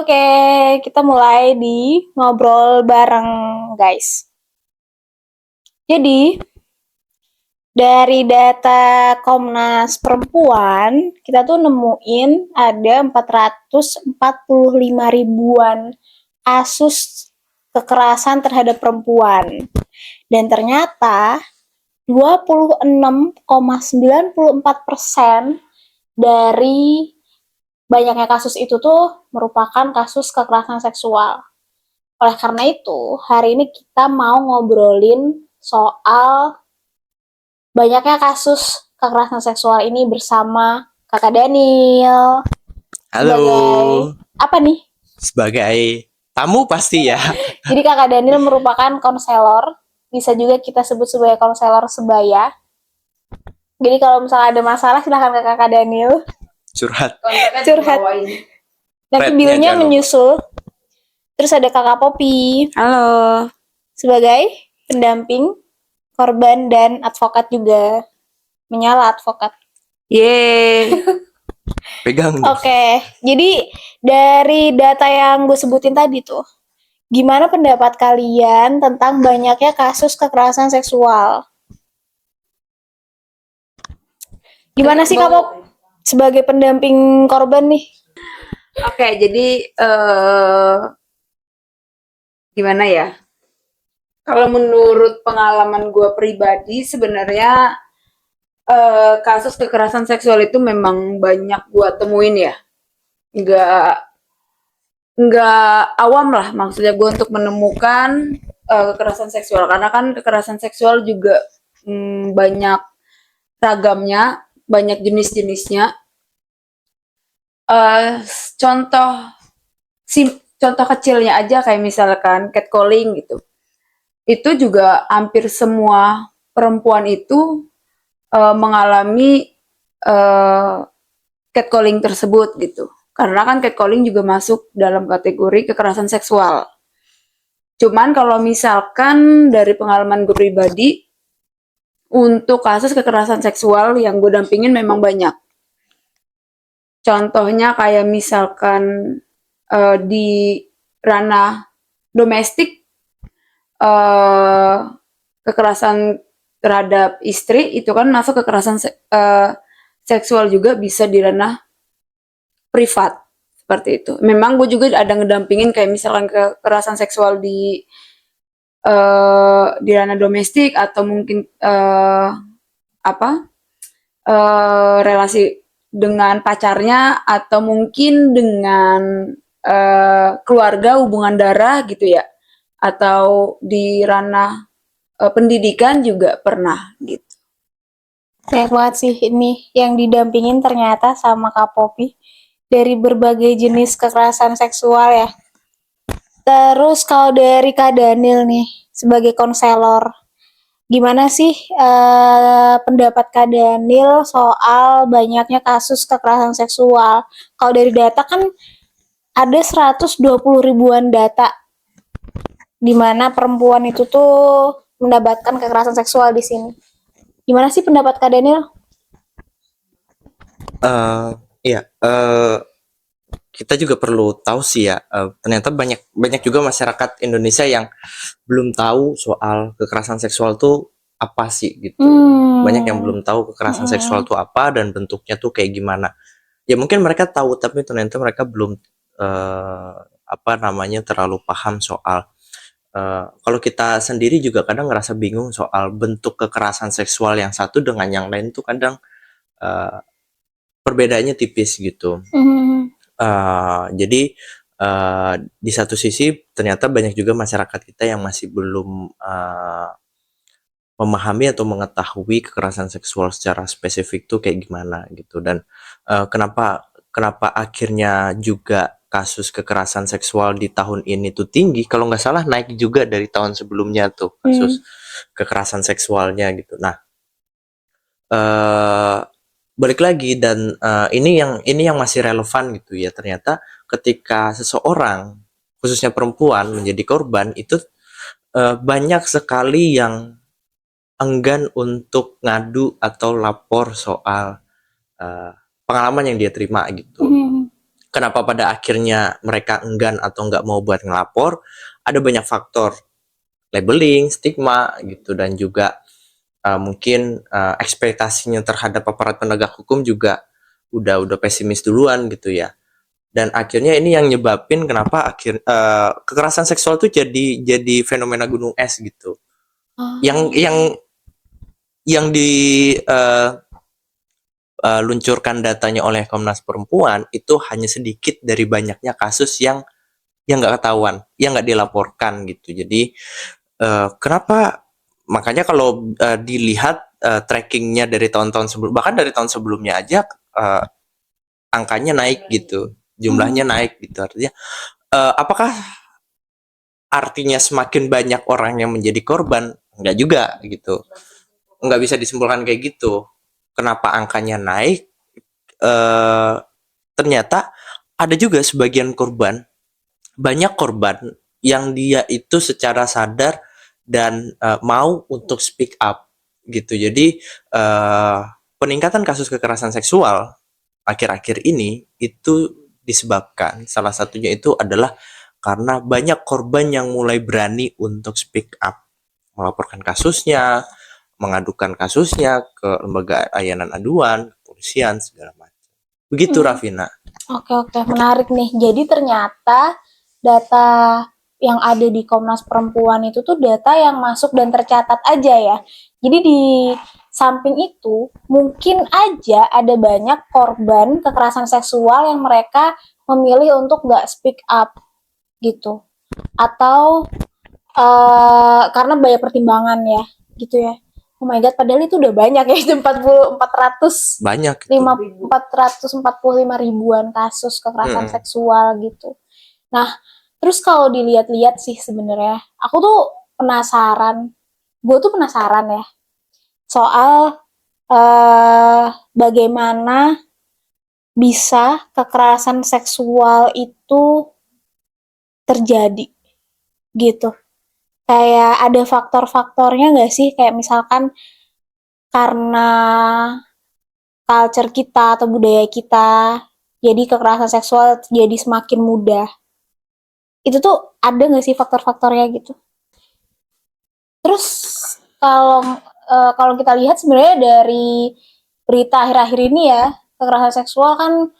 Oke, kita mulai di ngobrol bareng, guys. Jadi, dari data Komnas Perempuan, kita tuh nemuin ada 445 ribuan kasus kekerasan terhadap perempuan. Dan ternyata 26,94% dari banyaknya kasus itu tuh merupakan kasus kekerasan seksual. Oleh karena itu, hari ini kita mau ngobrolin soal banyaknya kasus kekerasan seksual ini bersama Kakak Daniel. Halo, Sebagai apa nih? sebagai tamu pasti ya. Jadi Kakak Daniel merupakan konselor, bisa juga kita sebut sebagai konselor sebaya. Jadi kalau misalnya ada masalah silahkan ke Kakak Daniel. Curhat. Curhat. Nanti Rednya bilnya jangan lupa. menyusul. Terus ada Kakak Popi Halo. sebagai pendamping korban dan advokat juga. Menyala advokat. Yeay. Pegang nih. Oke, jadi dari data yang gue sebutin tadi tuh, gimana pendapat kalian tentang banyaknya kasus kekerasan seksual? Gimana sih Kak Pop sebagai pendamping korban nih? Oke, jadi gimana ya? Kalau menurut pengalaman gue pribadi, sebenarnya kasus kekerasan seksual itu memang banyak gue temuin ya. Nggak awam lah maksudnya gue untuk menemukan kekerasan seksual. Karena kan kekerasan seksual juga banyak ragamnya, banyak jenis-jenisnya. Contoh contoh kecilnya aja kayak misalkan catcalling gitu. Itu juga hampir semua perempuan itu mengalami catcalling tersebut gitu. Karena kan catcalling juga masuk dalam kategori kekerasan seksual. Cuman kalau misalkan dari pengalaman gue pribadi, untuk kasus kekerasan seksual yang gue dampingin memang banyak. Contohnya kayak misalkan di ranah domestik, kekerasan terhadap istri itu kan masuk kekerasan seksual juga bisa di ranah privat seperti itu. Memang gue juga ada ngedampingin kayak misalkan kekerasan seksual di ranah domestik atau mungkin relasi dengan pacarnya atau mungkin dengan keluarga, hubungan darah gitu ya, atau di ranah pendidikan juga pernah gitu. Banyak banget sih ini yang didampingin ternyata sama Kak Popi dari berbagai jenis kekerasan seksual ya. Terus kalau dari Kak Daniel nih sebagai konselor, gimana sih pendapat Kak Daniel soal banyaknya kasus kekerasan seksual? Kalau dari data kan ada 120 ribuan data di mana perempuan itu tuh mendapatkan kekerasan seksual di sini. Gimana sih pendapat Kak Daniel? Iya, kita juga perlu tahu sih ya. Ternyata banyak juga masyarakat Indonesia yang belum tahu soal kekerasan seksual tuh apa sih gitu. Banyak yang belum tahu kekerasan seksual tuh apa dan bentuknya tuh kayak gimana. Ya mungkin mereka tahu tapi ternyata mereka belum terlalu paham soal. Kalau kita sendiri juga kadang ngerasa bingung soal bentuk kekerasan seksual yang satu dengan yang lain tuh kadang perbedaannya tipis gitu. Jadi di satu sisi ternyata banyak juga masyarakat kita yang masih belum memahami atau mengetahui kekerasan seksual secara spesifik tuh kayak gimana gitu. Dan kenapa akhirnya juga kasus kekerasan seksual di tahun ini tuh tinggi, kalau nggak salah naik juga dari tahun sebelumnya tuh kasus kekerasan seksualnya gitu. Nah balik lagi dan ini yang masih relevan gitu ya. Ternyata ketika seseorang khususnya perempuan menjadi korban itu banyak sekali yang enggan untuk ngadu atau lapor soal pengalaman yang dia terima gitu. kenapa pada akhirnya mereka enggan atau nggak mau buat ngelapor, ada banyak faktor, labeling, stigma gitu, dan juga mungkin ekspektasinya terhadap aparat penegak hukum juga udah pesimis duluan gitu ya. Dan akhirnya ini yang nyebabin kenapa kekerasan seksual tuh jadi fenomena gunung es gitu. Yang yang yang luncurkan datanya oleh Komnas Perempuan itu hanya sedikit dari banyaknya kasus yang nggak ketahuan, yang nggak dilaporkan gitu. Jadi kenapa, makanya kalau dilihat trackingnya dari tahun-tahun sebelum, bahkan dari tahun sebelumnya aja angkanya naik gitu, jumlahnya naik gitu. Artinya apakah artinya semakin banyak orang yang menjadi korban? Enggak juga gitu, nggak bisa disimpulkan kayak gitu. Kenapa angkanya naik? Ternyata ada juga sebagian korban, banyak korban yang dia itu secara sadar dan mau untuk speak up gitu. Jadi peningkatan kasus kekerasan seksual akhir-akhir ini itu disebabkan salah satunya itu adalah karena banyak korban yang mulai berani untuk speak up, melaporkan kasusnya, mengadukan kasusnya ke lembaga layanan aduan, kepolisian, segala macam. Begitu, Rafina. Oke, menarik nih. Jadi ternyata data yang ada di Komnas Perempuan itu tuh data yang masuk dan tercatat aja ya. Jadi di samping itu mungkin aja ada banyak korban kekerasan seksual yang mereka memilih untuk nggak speak up gitu. Atau karena banyak pertimbangan ya gitu ya. Oh my god, padahal itu udah banyak ya, itu 400 Banyak gitu. 445 ribuan kasus kekerasan seksual gitu. Nah, terus kalau dilihat-lihat sih sebenarnya, aku tuh penasaran, gue tuh penasaran ya, soal bagaimana bisa kekerasan seksual itu terjadi gitu. Kayak ada faktor-faktornya nggak sih? Kayak misalkan karena culture kita atau budaya kita, jadi kekerasan seksual jadi semakin mudah. Itu tuh ada nggak sih faktor-faktornya gitu? Terus kalau kita lihat sebenarnya dari berita akhir-akhir ini ya, kekerasan seksual kan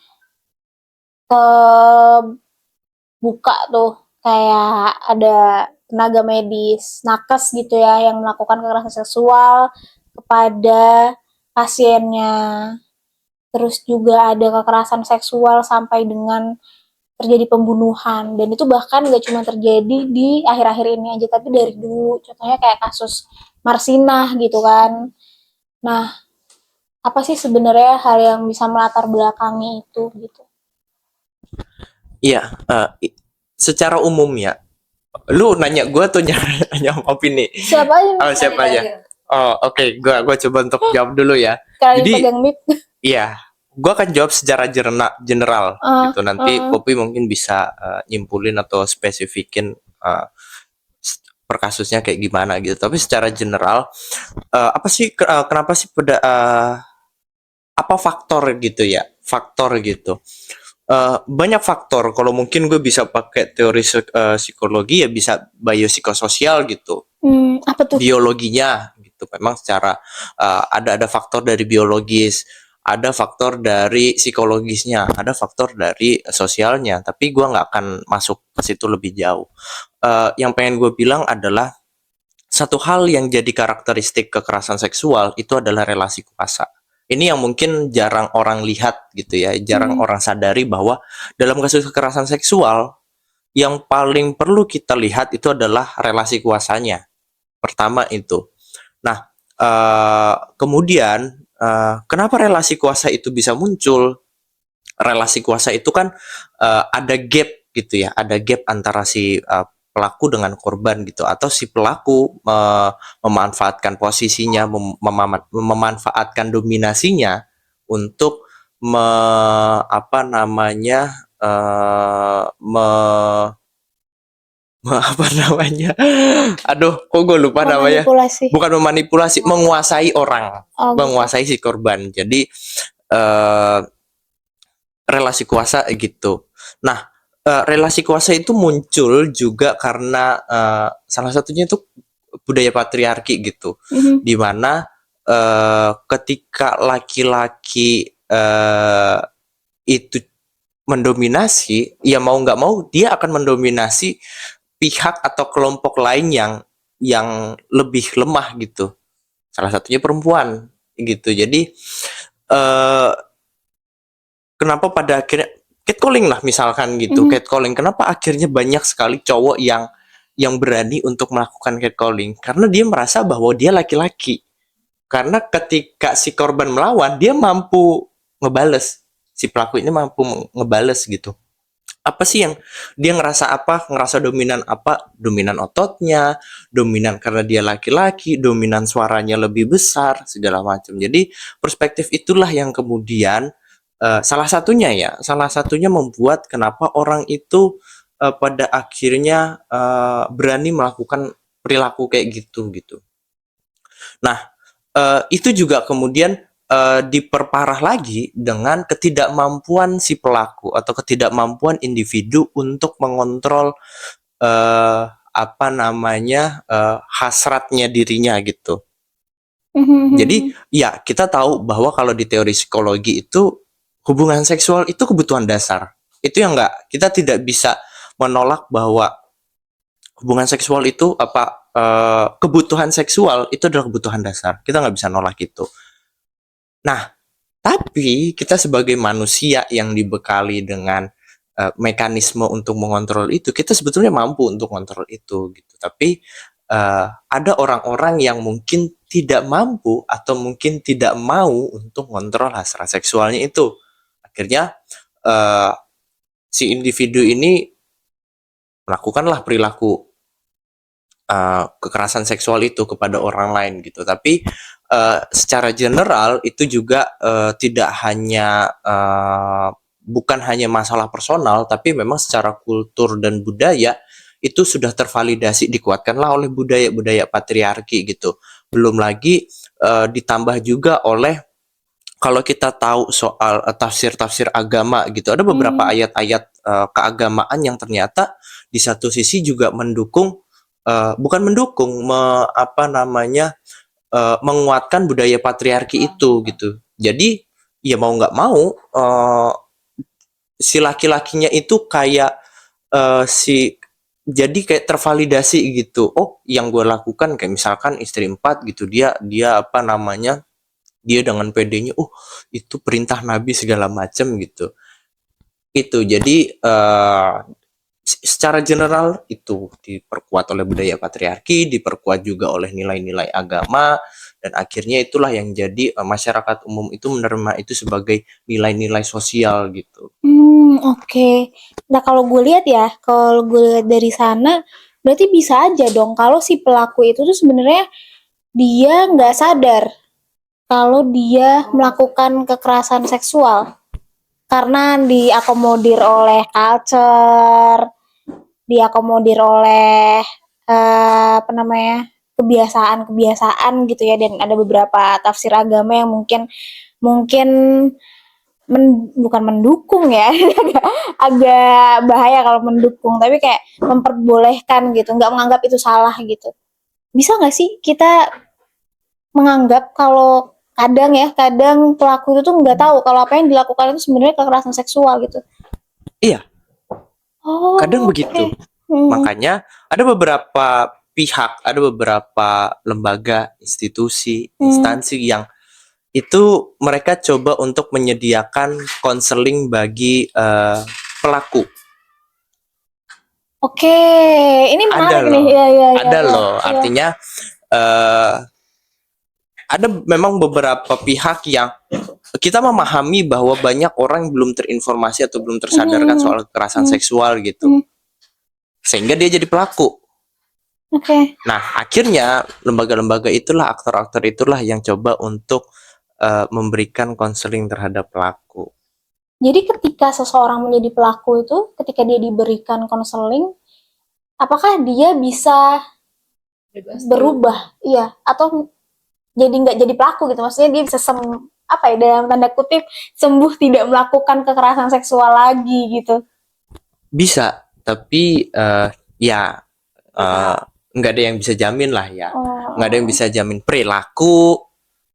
buka tuh kayak ada tenaga medis nakes gitu ya yang melakukan kekerasan seksual kepada pasiennya. Terus juga ada kekerasan seksual sampai dengan terjadi pembunuhan, dan itu bahkan gak cuma terjadi di akhir-akhir ini aja, tapi dari dulu. Contohnya kayak kasus Marsinah gitu kan. Nah, apa sih sebenarnya hal yang bisa melatar belakangi itu gitu? Iya, secara umum ya. Lu nanya gue tuh nanya opini. Siapa aja? Oh, siapa aja? Oh, oke. Gua coba untuk jawab dulu ya. Kali Jadi, pegang mic. iya, gue akan jawab secara general gitu. Nanti Poppy mungkin bisa nyimpulin atau spesifikin per kasusnya kayak gimana gitu. Tapi secara general, apa sih kenapa sih pada apa faktor gitu ya? Faktor gitu. Banyak faktor. Kalau mungkin gue bisa pakai teori psikologi ya, bisa biopsikososial gitu. Apa tuh? Biologinya gitu. Memang secara ada faktor dari biologis, ada faktor dari psikologisnya, ada faktor dari sosialnya. Tapi gue nggak akan masuk ke situ lebih jauh. Yang pengen gue bilang adalah satu hal yang jadi karakteristik kekerasan seksual itu adalah relasi kuasa. Ini yang mungkin jarang orang lihat gitu ya, jarang orang sadari bahwa dalam kasus kekerasan seksual yang paling perlu kita lihat itu adalah relasi kuasanya. Pertama itu. Nah, kemudian kenapa relasi kuasa itu bisa muncul? Relasi kuasa itu kan ada gap gitu ya, ada gap antara si pelaku dengan korban gitu, atau si pelaku memanfaatkan posisinya, memanfaatkan dominasinya untuk apa namanya apa namanya? Aduh, kok gue lupa namanya. Bukan memanipulasi, menguasai orang, menguasai si korban. Jadi relasi kuasa gitu. Nah, relasi kuasa itu muncul juga karena salah satunya itu budaya patriarki gitu, di mana ketika laki-laki itu mendominasi, ya mau nggak mau dia akan mendominasi pihak atau kelompok lain yang lebih lemah gitu. Salah satunya perempuan gitu. Jadi eh kenapa pada akhirnya catcalling lah misalkan gitu, catcalling. Kenapa akhirnya banyak sekali cowok yang berani untuk melakukan catcalling? Karena dia merasa bahwa dia laki-laki. Karena ketika si korban melawan, dia mampu ngebales. Si pelaku ini mampu ngebales gitu. Apa sih yang dia ngerasa apa? Ngerasa dominan apa? Dominan ototnya, dominan karena dia laki-laki, dominan suaranya lebih besar, segala macam. Jadi perspektif itulah yang kemudian salah satunya membuat kenapa orang itu pada akhirnya berani melakukan perilaku kayak gitu gitu. Nah, itu juga kemudian diperparah lagi dengan ketidakmampuan si pelaku atau ketidakmampuan individu untuk mengontrol apa namanya hasratnya dirinya gitu. Jadi ya kita tahu bahwa kalau di teori psikologi itu hubungan seksual itu kebutuhan dasar. Itu yang enggak kita tidak bisa menolak bahwa hubungan seksual itu apa kebutuhan seksual itu adalah kebutuhan dasar. Kita nggak bisa nolak itu. Nah, tapi kita sebagai manusia yang dibekali dengan mekanisme untuk mengontrol itu, kita sebetulnya mampu untuk mengontrol itu gitu. Tapi ada orang-orang yang mungkin tidak mampu atau mungkin tidak mau untuk mengontrol hasrat seksualnya itu. Akhirnya si individu ini melakukanlah perilaku kekerasan seksual itu kepada orang lain gitu. Tapi secara general itu juga tidak hanya bukan hanya masalah personal, tapi memang secara kultur dan budaya itu sudah tervalidasi dikuatkanlah oleh budaya-budaya patriarki gitu. Belum lagi ditambah juga oleh kalau kita tahu soal tafsir-tafsir agama gitu, ada beberapa ayat-ayat keagamaan yang ternyata di satu sisi juga mendukung bukan mendukung apa namanya menguatkan budaya patriarki itu gitu. Jadi ya mau nggak mau si laki-lakinya itu kayak si jadi kayak tervalidasi gitu. Oh, yang gue lakukan kayak misalkan istri 4 gitu, dia apa namanya dia dengan pedenya, oh itu perintah Nabi segala macam gitu. Itu jadi secara general itu diperkuat oleh budaya patriarki, diperkuat juga oleh nilai-nilai agama, dan akhirnya itulah yang jadi masyarakat umum itu menerima itu sebagai nilai-nilai sosial gitu. Oke. Nah, kalau gue lihat ya, kalau gue lihat dari sana, berarti bisa aja dong kalau si pelaku itu tuh sebenarnya dia nggak sadar kalau dia melakukan kekerasan seksual karena diakomodir oleh culture, diakomodir oleh apa namanya kebiasaan-kebiasaan gitu ya, dan ada beberapa tafsir agama yang mungkin bukan mendukung ya agak bahaya kalau mendukung, tapi kayak memperbolehkan gitu, nggak menganggap itu salah gitu. Bisa nggak sih kita menganggap kalau kadang pelaku itu tuh nggak tahu kalau apa yang dilakukan itu sebenarnya kekerasan seksual gitu? Iya, kadang Oke. begitu. Makanya ada beberapa pihak, ada beberapa lembaga, institusi, instansi yang itu mereka coba untuk menyediakan konseling bagi pelaku. Oke, ini Ada menarik nih. loh, Iya. ada loh. Artinya ada memang beberapa pihak yang kita memahami bahwa banyak orang yang belum terinformasi atau belum tersadarkan soal kekerasan seksual gitu, sehingga dia jadi pelaku. Oke. Nah, akhirnya lembaga-lembaga itulah, aktor-aktor itulah yang coba untuk memberikan konseling terhadap pelaku. Jadi ketika seseorang menjadi pelaku itu, ketika dia diberikan konseling, apakah dia bisa berubah? Iya, atau jadi nggak jadi pelaku gitu? Maksudnya dia bisa apa ya, dalam tanda kutip sembuh tidak melakukan kekerasan seksual lagi gitu? Bisa, tapi ya nggak ada yang bisa jamin lah ya. Nggak ada yang bisa jamin perilaku,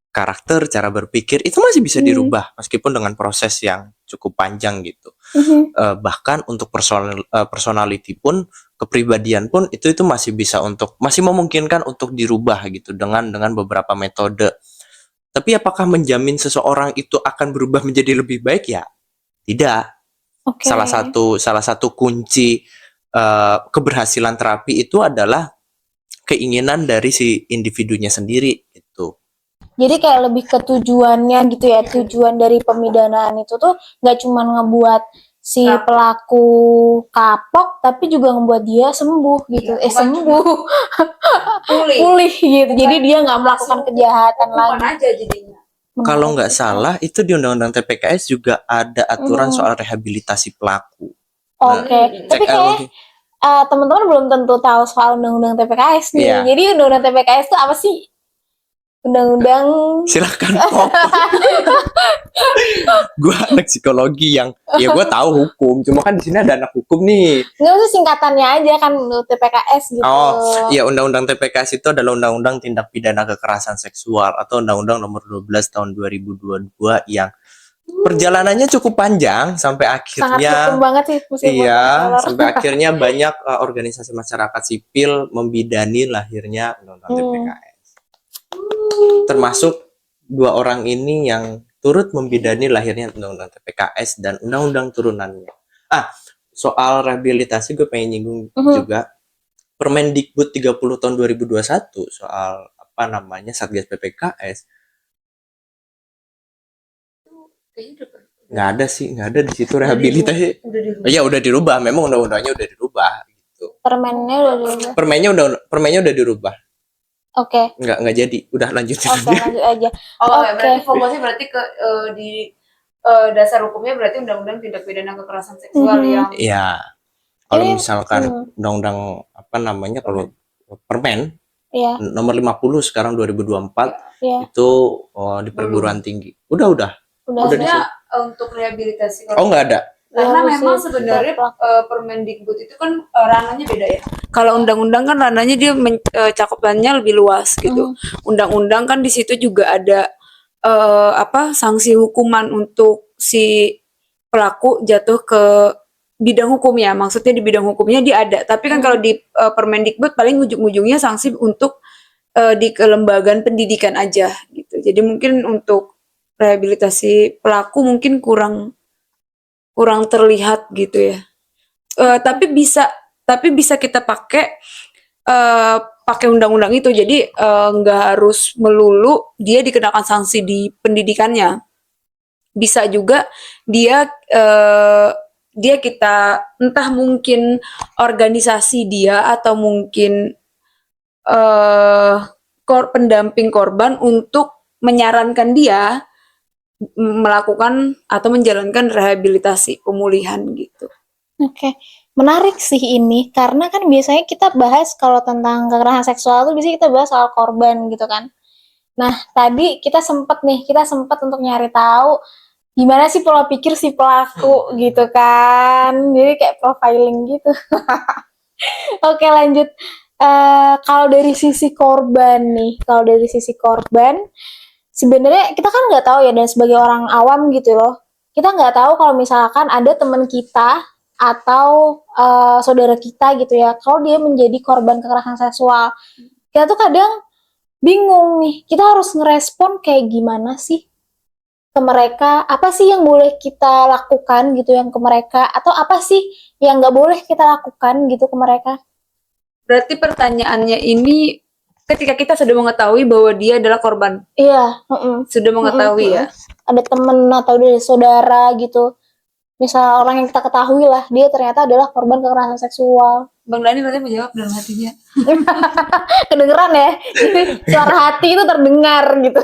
karakter, cara berpikir itu masih bisa dirubah meskipun dengan proses yang cukup panjang gitu. Bahkan untuk personality pun, kepribadian pun itu masih bisa masih memungkinkan untuk dirubah gitu dengan beberapa metode. Tapi apakah menjamin seseorang itu akan berubah menjadi lebih baik ya? Tidak. Oke. Salah satu kunci keberhasilan terapi itu adalah keinginan dari si individunya sendiri gitu. Jadi kayak lebih ke tujuannya gitu ya, tujuan dari pemidanaan itu tuh nggak cuma ngebuat si pelaku kapok, tapi juga ngebuat dia sembuh gitu. Sembuh, pulih gitu. Jadi dia nggak melakukan kejahatan lagi. aja jadinya. Kalau nggak salah itu di Undang-Undang TPKS juga ada aturan soal rehabilitasi pelaku. Oke, tapi kayak teman-teman belum tentu tahu soal Undang-Undang TPKS nih. Iya. Jadi Undang-Undang TPKS itu apa sih? Undang-undang Silakan Pop. Gue anak psikologi yang ya gue tahu hukum, cuma kan di sini ada anak hukum nih. nggak usah singkatannya aja kan TPKS gitu. Oh, ya Undang-Undang TPKS itu adalah Undang-Undang Tindak Pidana Kekerasan Seksual atau Undang-Undang Nomor 12 Tahun 2022 yang perjalanannya cukup panjang sampai Sangat akhirnya hukum banget sih meskipun iya, spoiler. sampai akhirnya banyak organisasi masyarakat sipil membidani lahirnya Undang-Undang TPKS. Termasuk dua orang ini yang turut membidani lahirnya Undang-Undang TPKS dan Undang-Undang turunannya. Soal rehabilitasi gue pengen nyinggung juga Permendikbud 30 tahun 2021 soal apa namanya Satgas PPKS. Nggak ada di situ rehabilitasi. Udah dirubah, memang undang-undangnya udah dirubah gitu. Permennya udah dirubah. Permennya udah dirubah. Oke. Nggak jadi, udah lanjutin Oke, aja. lanjut aja. Berarti fokusnya berarti ke di dasar hukumnya berarti Undang-Undang Tindak Pidana Kekerasan Seksual yang Iya. Kalau Ini, misalkan undang-undang apa namanya kalau Permen Iya, nomor 50 sekarang 2024 iya. itu di perguruan tinggi. Udah. Udah maksudnya untuk rehabilitasi Oh, nggak ada. karena Ya, memang sih, sebenarnya pelaku. Permendikbud itu kan ranahnya beda ya. Kalau undang-undang kan ranahnya dia cakupannya lebih luas gitu. Undang-undang kan di situ juga ada sanksi hukuman untuk si pelaku jatuh ke bidang hukum ya. Maksudnya di bidang hukumnya dia ada. Tapi kan kalau di Permendikbud paling ujung-ujungnya sanksi untuk di kelembagaan pendidikan aja gitu. Jadi mungkin untuk rehabilitasi pelaku mungkin kurang terlihat gitu ya. Tapi bisa kita pakai undang-undang itu. Jadi nggak harus melulu dia dikenakan sanksi di pendidikannya. Bisa juga dia kita entah mungkin organisasi dia atau mungkin pendamping korban untuk menyarankan dia melakukan atau menjalankan rehabilitasi pemulihan gitu. Oke. Menarik sih ini karena kan biasanya kita bahas kalau tentang kekerasan seksual tuh biasanya kita bahas soal korban gitu kan. Nah, tadi kita sempat untuk nyari tahu gimana sih pola pikir si pelaku gitu kan. Jadi kayak profiling gitu. Oke, lanjut. Kalau dari sisi korban nih, sebenarnya kita kan nggak tahu ya, dan sebagai orang awam gitu loh, kita nggak tahu kalau misalkan ada teman kita atau saudara kita gitu ya, kalau dia menjadi korban kekerasan seksual, kita tuh kadang bingung nih, kita harus ngerespon kayak gimana sih ke mereka, apa sih yang boleh kita lakukan gitu yang ke mereka, atau apa sih yang nggak boleh kita lakukan gitu ke mereka. Berarti pertanyaannya ini ketika kita sudah mengetahui bahwa dia adalah korban. Iya, sudah mengetahui ya. Ada temen atau dari saudara gitu. Misal orang yang kita ketahui lah, dia ternyata adalah korban kekerasan seksual. Bang Dani berarti menjawab dalam hatinya. Kedengeran ya, suara hati itu terdengar gitu.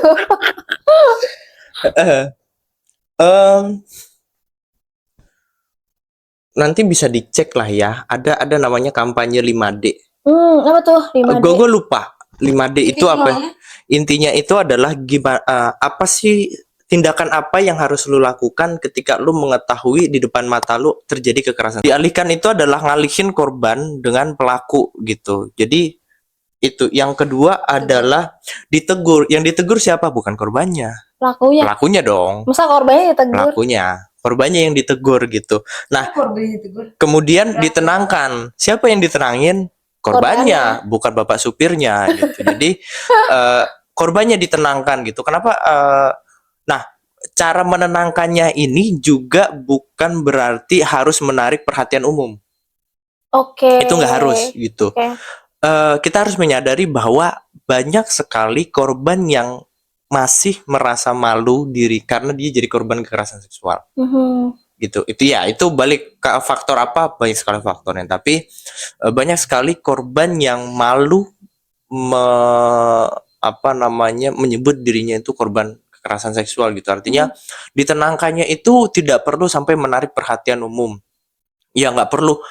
Nanti bisa dicek lah ya. Ada namanya kampanye 5D. Apa tuh 5D? Gue lupa 5D itu apa? Intinya itu adalah gimana apa sih tindakan apa yang harus lu lakukan ketika lu mengetahui di depan mata lu terjadi kekerasan. Dialihkan itu adalah ngalihin korban dengan pelaku gitu. Jadi itu. Yang kedua adalah ditegur. Yang ditegur siapa? Bukan korbannya. Pelakunya. Pelakunya dong. Masa korbannya ditegur? Pelakunya. Korbannya yang ditegur gitu. Nah, kemudian ditenangkan. Siapa yang ditenangin? Korbannya, bukan bapak supirnya gitu. Jadi korbannya ditenangkan gitu. Kenapa? Nah, cara menenangkannya ini juga bukan berarti harus menarik perhatian umum. Oke. Itu nggak harus gitu. Oke. Kita harus menyadari bahwa banyak sekali korban yang masih merasa malu diri karena dia jadi korban kekerasan seksual. Gitu. Itu balik ke faktor apa? Banyak sekali faktornya. Tapi banyak sekali korban yang malu menyebut dirinya itu korban kekerasan seksual gitu. Artinya ditenangkannya itu tidak perlu sampai menarik perhatian umum. Ya nggak perlu.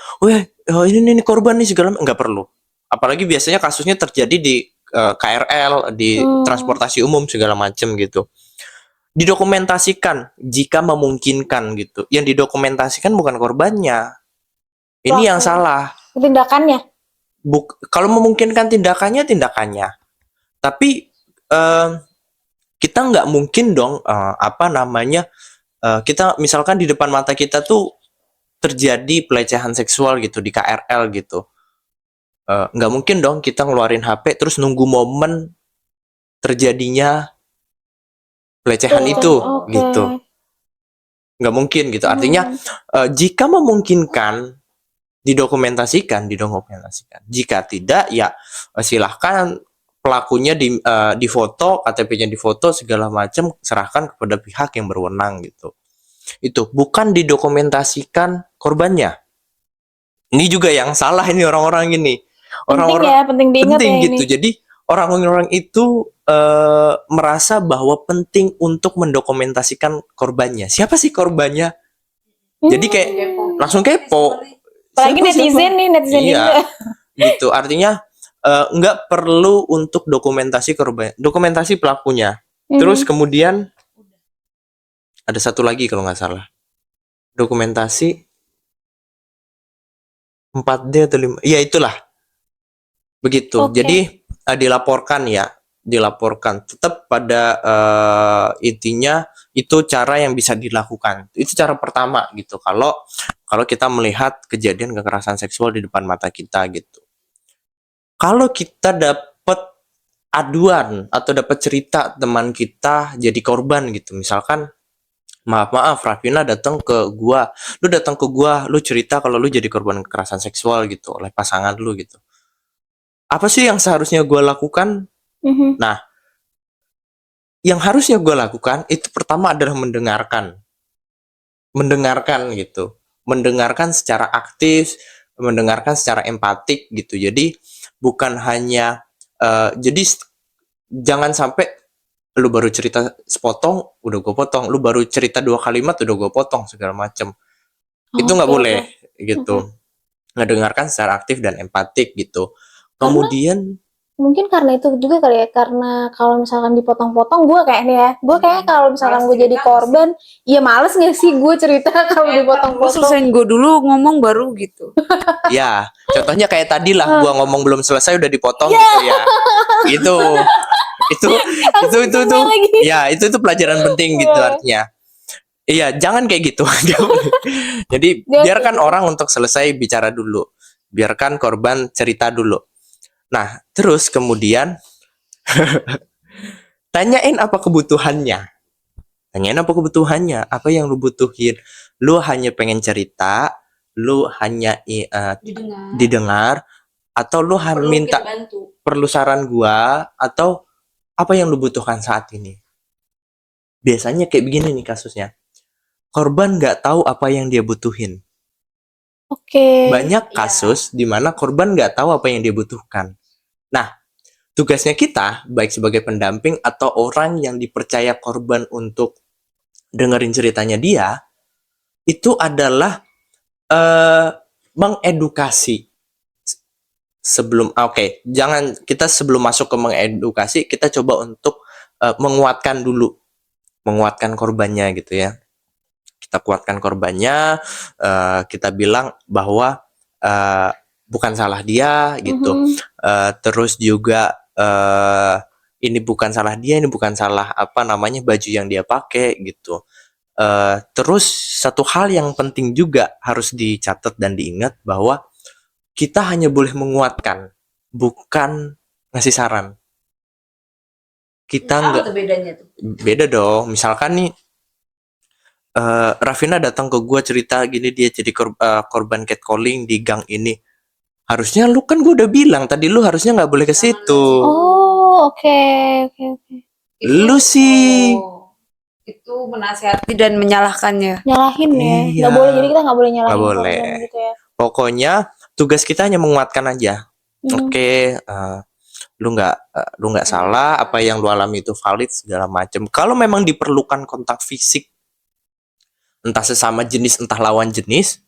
Ini korban nih segala, nggak perlu. Apalagi biasanya kasusnya terjadi di KRL, di transportasi umum segala macam gitu. Didokumentasikan jika memungkinkan gitu. Yang didokumentasikan bukan korbannya. Ini yang salah. Tindakannya. Kalau memungkinkan tindakannya. Tapi kita nggak mungkin dong kita misalkan di depan mata kita tuh terjadi pelecehan seksual gitu di KRL gitu. Nggak mungkin dong kita ngeluarin HP terus nunggu momen terjadinya pelecehan itu gitu. Nggak mungkin gitu. Artinya jika memungkinkan didokumentasikan. Jika tidak ya silahkan pelakunya di foto, KTP-nya di foto segala macam, serahkan kepada pihak yang berwenang gitu. Itu bukan didokumentasikan korbannya. Ini juga yang salah ini orang-orang ini. Penting diingat penting ya gitu. ini. Jadi orang-orang itu merasa bahwa penting untuk mendokumentasikan korbannya. Siapa sih korbannya? Jadi kayak langsung kepo. Apalagi netizen iya, gitu. Artinya nggak perlu untuk dokumentasi korban, dokumentasi pelakunya. Terus kemudian ada satu lagi kalau nggak salah, dokumentasi 4D atau 5, ya itulah. Begitu. Jadi dilaporkan tetap pada intinya itu cara yang bisa dilakukan. Itu cara pertama gitu. Kalau kita melihat kejadian kekerasan seksual di depan mata kita gitu. Kalau kita dapat aduan atau dapat cerita teman kita jadi korban gitu, misalkan maaf Rafina datang ke gua, lu cerita kalau lu jadi korban kekerasan seksual gitu oleh pasangan lu gitu. Apa sih yang seharusnya gua lakukan? Nah, yang harusnya gua lakukan itu pertama adalah mendengarkan gitu, mendengarkan secara aktif, mendengarkan secara empatik gitu. Jadi bukan hanya jadi jangan sampai lu baru cerita sepotong udah gue potong, lu baru cerita 2 kalimat udah gue potong segala macem. Itu nggak boleh gitu. Ngedengarkan secara aktif dan empatik gitu. Kemudian mungkin karena itu juga kali ya, karena kalau misalkan dipotong-potong gue kayaknya kalau misalkan gue jadi korban, ya males nggak sih gue cerita kalau dipotong-potong. Selesain gue dulu ngomong baru gitu. Ya, contohnya kayak tadi lah, gue ngomong belum selesai udah dipotong gitu ya. Itu ya itu pelajaran penting gitu artinya. Iya, jangan kayak gitu. Jadi biarkan orang untuk selesai bicara dulu, biarkan korban cerita dulu. Nah, terus kemudian tanyain apa kebutuhannya, apa yang lu butuhin. Lu hanya pengen cerita, lu hanya didengar, atau lu minta perlu saran gua, atau apa yang lu butuhkan saat ini. Biasanya kayak begini nih kasusnya. Korban nggak tahu apa yang dia butuhin. Banyak kasus di mana korban nggak tahu apa yang dia butuhkan. Nah, tugasnya kita, baik sebagai pendamping atau orang yang dipercaya korban untuk dengerin ceritanya dia, itu adalah mengedukasi. Sebelum sebelum masuk ke mengedukasi, kita coba untuk menguatkan dulu. menguatkan korbannya gitu ya. Kita kuatkan korbannya, kita bilang bahwa bukan salah dia gitu. Terus juga ini bukan salah dia, ini bukan salah baju yang dia pakai gitu. Terus satu hal yang penting juga harus dicatat dan diingat bahwa kita hanya boleh menguatkan, bukan ngasih saran. Kita nggak bedanya tuh? beda dong. Misalkan nih Rafina datang ke gua cerita gini dia jadi korban catcalling di gang ini. Harusnya lu kan gua udah bilang tadi lu harusnya nggak boleh ke situ. Oh, oke. Lu sih Itu menasihati dan menyalahkannya. Nyalahin ya. Iya. Nggak boleh, jadi kita nggak boleh nyalahin Nggak boleh. korban gitu ya. Pokoknya tugas kita hanya menguatkan aja. Oke, lu nggak salah, apa yang lu alami itu valid segala macam. Kalau memang diperlukan kontak fisik, entah sesama jenis, entah lawan jenis,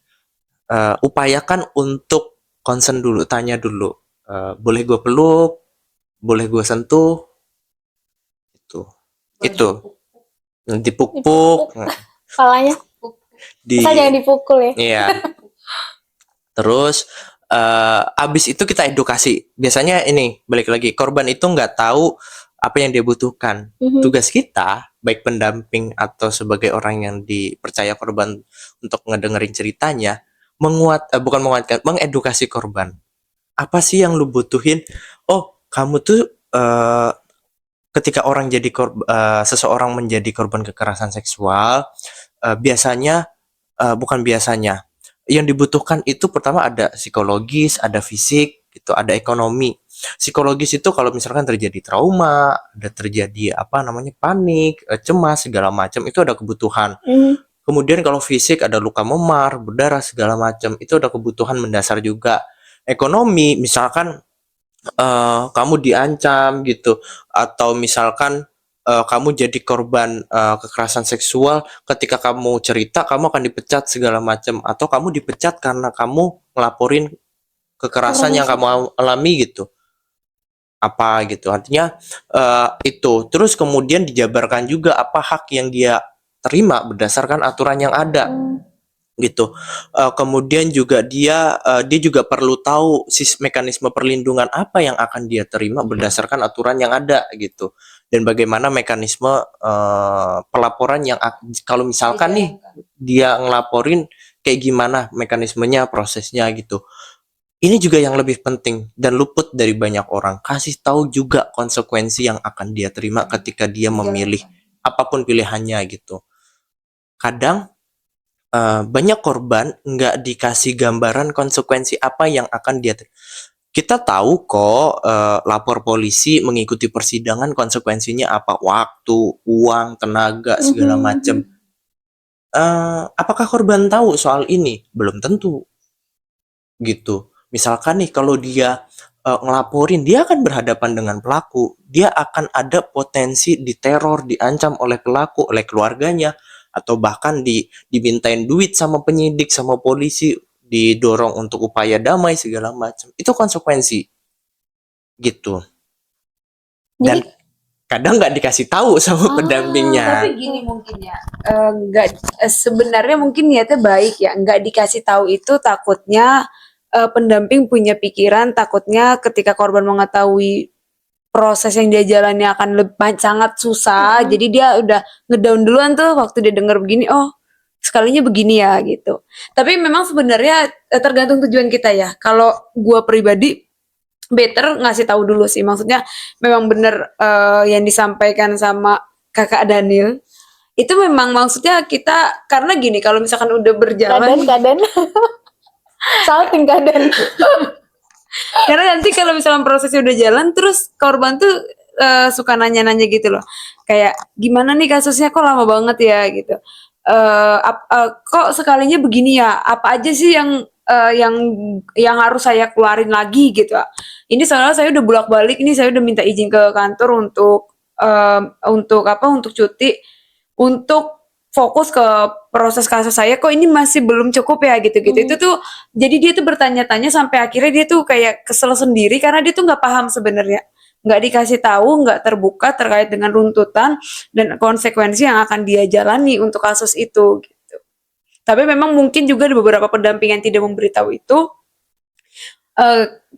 upayakan untuk concern dulu, tanya dulu, boleh gue peluk, boleh gue sentuh, itu dipuk-puk, Kepalanya, asal jangan dipukul ya. Iya. Terus abis itu kita edukasi. Biasanya ini balik lagi korban itu nggak tahu apa yang dia butuhkan. Tugas kita baik pendamping atau sebagai orang yang dipercaya korban untuk ngedengerin ceritanya bukan menguatkan, mengedukasi korban. Apa sih yang lu butuhin? Oh, kamu tuh ketika seseorang menjadi korban kekerasan seksual, biasanya bukan biasanya yang dibutuhkan itu pertama ada psikologis, ada fisik, gitu, ada ekonomi. Psikologis itu kalau misalkan terjadi trauma, ada terjadi panik, cemas segala macam itu ada kebutuhan. Kemudian kalau fisik ada luka memar, berdarah segala macam itu ada kebutuhan mendasar juga. Ekonomi misalkan kamu diancam gitu atau misalkan kamu jadi korban kekerasan seksual, ketika kamu cerita kamu akan dipecat segala macam atau kamu dipecat karena kamu ngelaporin kekerasan yang kamu alami gitu. Apa gitu. Artinya itu. Terus kemudian dijabarkan juga apa hak yang dia terima berdasarkan aturan yang ada. Gitu. Kemudian juga dia juga perlu tahu mekanisme perlindungan apa yang akan dia terima berdasarkan aturan yang ada gitu, dan bagaimana mekanisme pelaporan yang kalau misalkan nih dia ngelaporin kayak gimana mekanismenya, prosesnya gitu. Ini juga yang lebih penting dan luput dari banyak orang, kasih tahu juga konsekuensi yang akan dia terima ketika dia memilih apapun pilihannya gitu. Kadang banyak korban nggak dikasih gambaran konsekuensi apa yang akan dia kita tahu kok lapor polisi, mengikuti persidangan konsekuensinya apa, waktu, uang, tenaga segala macam. Apakah korban tahu soal ini? Belum tentu gitu. Misalkan nih kalau dia ngelaporin, dia akan berhadapan dengan pelaku, dia akan ada potensi diteror, diancam oleh pelaku, oleh keluarganya, atau bahkan dimintain duit sama penyidik, sama polisi, didorong untuk upaya damai segala macam. Itu konsekuensi gitu. Dan kadang nggak dikasih tahu sama pendampingnya. Tapi gini mungkin ya, sebenarnya mungkin niatnya baik ya, nggak dikasih tahu itu takutnya pendamping punya pikiran, takutnya ketika korban mengetahui proses yang dia jalani akan sangat susah, jadi dia udah ngedown duluan tuh waktu dia denger begini, oh sekalinya begini ya gitu. Tapi memang sebenarnya tergantung tujuan kita ya. Kalau gua pribadi better ngasih tahu dulu sih, maksudnya memang bener yang disampaikan sama kakak Daniel itu memang maksudnya kita, karena gini kalau misalkan udah berjalan Kadan salting kadan. Karena nanti kalau misalnya prosesnya udah jalan terus korban tuh suka nanya-nanya gitu loh. Kayak gimana nih kasusnya kok lama banget ya gitu. Kok sekalinya begini ya? Apa aja sih yang harus saya keluarin lagi gitu. Ini soalnya saya udah bolak-balik, ini saya udah minta izin ke kantor untuk cuti, untuk fokus ke proses kasus saya, kok ini masih belum cukup ya gitu-gitu. Itu tuh jadi dia tuh bertanya-tanya sampai akhirnya dia tuh kayak kesel sendiri karena dia tuh nggak paham sebenarnya nggak dikasih tahu, nggak terbuka terkait dengan runtutan dan konsekuensi yang akan dia jalani untuk kasus itu gitu. Tapi memang mungkin juga di beberapa pendamping yang tidak memberitahu itu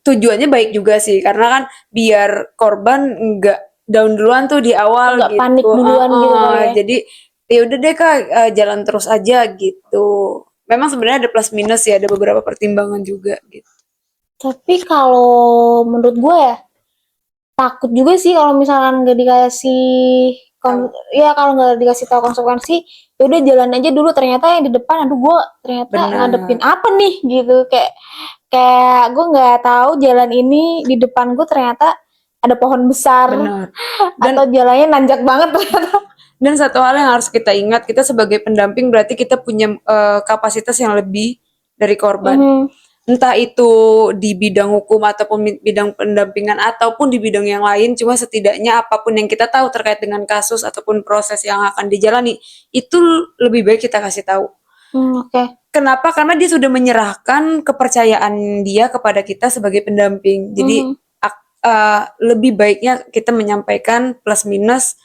tujuannya baik juga sih, karena kan biar korban nggak down duluan tuh di awal Nggak gitu. panik duluan gitu kali ya. Jadi ya udah deh Kak, jalan terus aja gitu. Memang sebenarnya ada plus minus ya, ada beberapa pertimbangan juga gitu. Tapi kalau menurut gue ya, takut juga sih kalau misalkan nggak dikasih ya kalau nggak dikasih tahu konsekuensi, ya udah jalan aja dulu. Ternyata yang di depan, aduh gue ternyata Benar. ngadepin apa nih gitu. Kayak gue nggak tahu jalan ini di depan gue ternyata ada pohon besar Benar. atau jalannya nanjak banget ternyata. Dan satu hal yang harus kita ingat, kita sebagai pendamping berarti kita punya kapasitas yang lebih dari korban. Entah itu di bidang hukum ataupun bidang pendampingan ataupun di bidang yang lain, cuma setidaknya apapun yang kita tahu terkait dengan kasus ataupun proses yang akan dijalani, itu lebih baik kita kasih tahu. Oke. Kenapa? Karena dia sudah menyerahkan kepercayaan dia kepada kita sebagai pendamping. Jadi lebih baiknya kita menyampaikan plus minus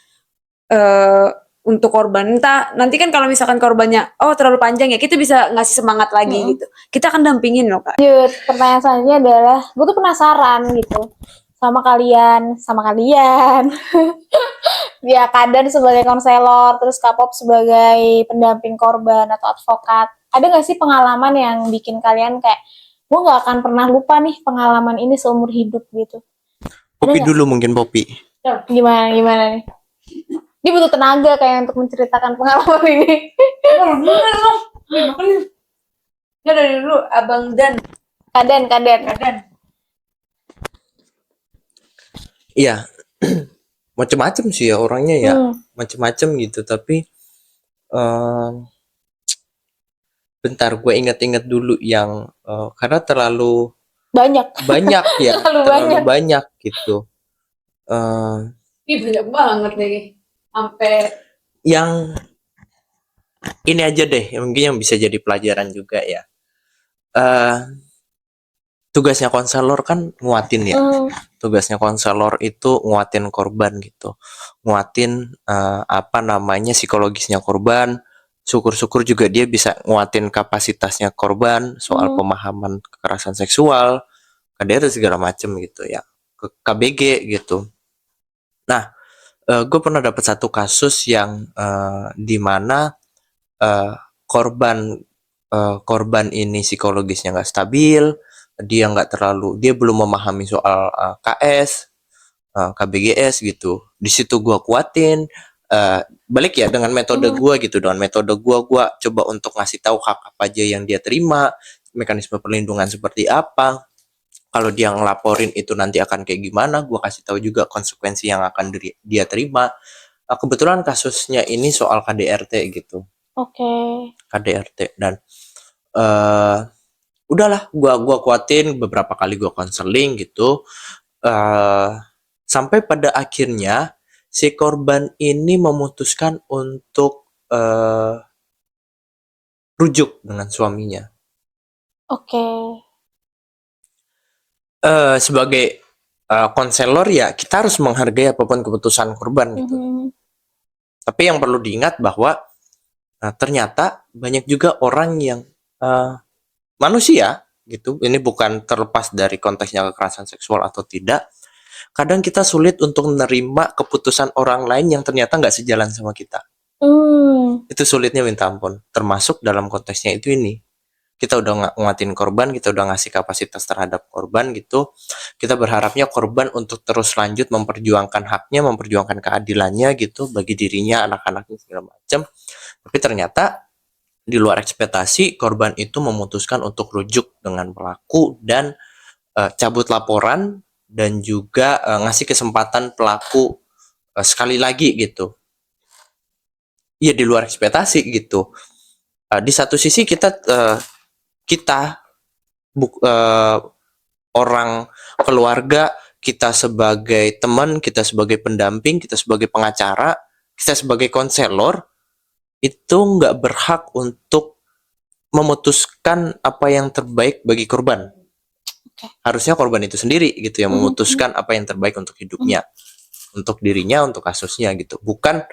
untuk korban. Entah nanti kan kalau misalkan korbannya terlalu panjang ya, kita bisa ngasih semangat lagi gitu. Kita akan dampingin loh Kak. Lanjut, pertanyaan selanjutnya adalah, gue tuh penasaran gitu sama kalian. Ya, Kadan sebagai konselor, terus Kapop sebagai pendamping korban atau advokat. Ada nggak sih pengalaman yang bikin kalian kayak, gue nggak akan pernah lupa nih pengalaman ini seumur hidup gitu? Popi nggak? dulu mungkin Popi. Gimana nih? Dia butuh tenaga kayak untuk menceritakan pengalaman ini. Ya dari dulu Abang Dan. Kadan. Iya. Macem-macem sih ya orangnya ya. Macem-macem gitu, tapi bentar gue inget-inget dulu yang karena terlalu Banyak ya, terlalu banyak gitu. Ih banyak banget nih. Sampai Yang ini aja deh, mungkin yang bisa jadi pelajaran juga ya. Tugasnya konselor kan nguatin ya. Tugasnya konselor itu nguatin korban gitu. Nguatin psikologisnya korban. Syukur-syukur juga dia bisa nguatin kapasitasnya korban soal pemahaman kekerasan seksual, KDRT segala macem gitu ya. KBG gitu. Nah, gue pernah dapat satu kasus yang di mana korban ini psikologisnya nggak stabil, dia belum memahami soal KS, KBGS gitu. Di situ gue kuatin, balik ya dengan metode gue gitu. Dengan metode gue coba untuk ngasih tahu hak apa aja yang dia terima, mekanisme perlindungan seperti apa. Kalau dia ngelaporin itu nanti akan kayak gimana, gue kasih tahu juga konsekuensi yang akan dia terima. Kebetulan kasusnya ini soal KDRT gitu. KDRT dan udahlah gua kuatin, beberapa kali gua konseling gitu, sampai pada akhirnya si korban ini memutuskan untuk rujuk dengan suaminya. Sebagai konselor ya kita harus menghargai apapun keputusan korban gitu. Tapi yang perlu diingat bahwa ternyata banyak juga orang yang manusia gitu. Ini bukan terlepas dari konteksnya kekerasan seksual atau tidak. Kadang kita sulit untuk menerima keputusan orang lain yang ternyata nggak sejalan sama kita. Itu sulitnya minta ampun. Termasuk dalam konteksnya itu ini. Kita udah nguatin korban, kita udah ngasih kapasitas terhadap korban gitu. Kita berharapnya korban untuk terus lanjut memperjuangkan haknya, memperjuangkan keadilannya gitu bagi dirinya, anak-anaknya segala macam. Tapi ternyata di luar ekspektasi korban itu memutuskan untuk rujuk dengan pelaku dan cabut laporan dan juga ngasih kesempatan pelaku sekali lagi gitu. Iya di luar ekspektasi gitu. Di satu sisi kita orang keluarga, kita sebagai teman, kita sebagai pendamping, kita sebagai pengacara, kita sebagai konselor itu nggak berhak untuk memutuskan apa yang terbaik bagi korban. Harusnya korban itu sendiri gitu yang memutuskan apa yang terbaik untuk hidupnya, untuk dirinya, untuk kasusnya gitu. Bukan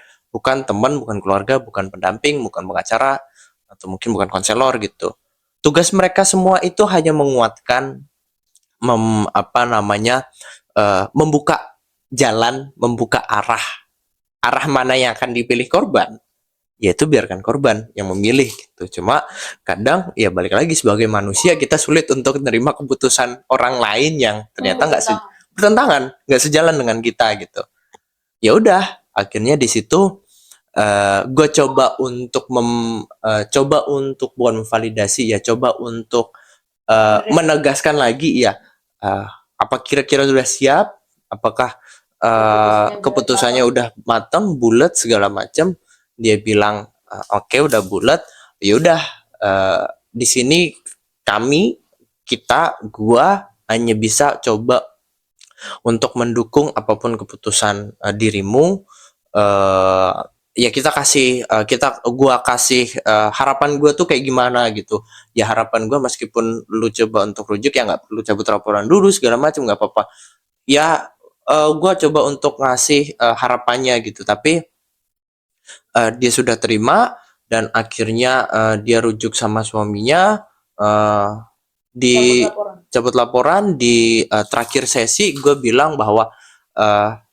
teman, bukan keluarga, bukan pendamping, bukan pengacara, atau mungkin bukan konselor gitu. Tugas mereka semua itu hanya menguatkan, membuka jalan, membuka arah mana yang akan dipilih korban. Yaitu biarkan korban yang memilih gitu. Cuma kadang ya balik lagi sebagai manusia kita sulit untuk menerima keputusan orang lain yang ternyata nggak bertentangan, nggak sejalan dengan kita gitu. Ya udah, akhirnya di situ gue coba untuk bukan memvalidasi ya, coba untuk menegaskan lagi ya, apa kira-kira sudah siap, apakah keputusannya udah matang, bulat segala macam. Dia bilang oke, udah bulat. Ya udah, di sini gua hanya bisa coba untuk mendukung apapun keputusan dirimu. Ya gua kasih harapan gua tuh kayak gimana gitu. Ya harapan gua meskipun lu coba untuk rujuk ya nggak perlu cabut laporan dulu segala macam, nggak apa-apa. Ya gua coba untuk ngasih harapannya gitu, tapi dia sudah terima dan akhirnya dia rujuk sama suaminya. Di cabut laporan di terakhir sesi gue bilang bahwa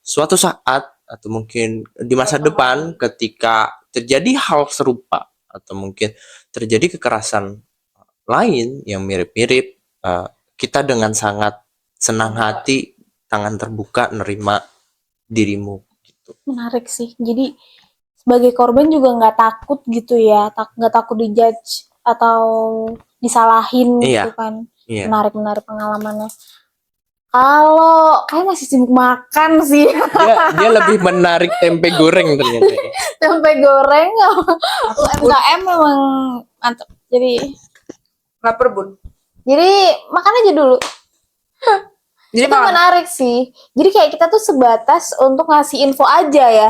suatu saat atau mungkin di masa depan ketika terjadi hal serupa atau mungkin terjadi kekerasan lain yang mirip-mirip, kita dengan sangat senang hati, tangan terbuka nerima dirimu gitu. Menarik sih. Jadi sebagai korban juga nggak takut gitu ya, nggak takut dijudge atau disalahin Iya. gitu kan. Iya. Menarik pengalamannya. Kalau kayak masih sibuk makan sih. Dia lebih menarik tempe goreng ternyata. Tempe goreng UMKM memang mantap. Jadi Lapar bun. jadi makan aja dulu. Jadi Itu menarik sih. Jadi kayak kita tuh sebatas untuk ngasih info aja ya.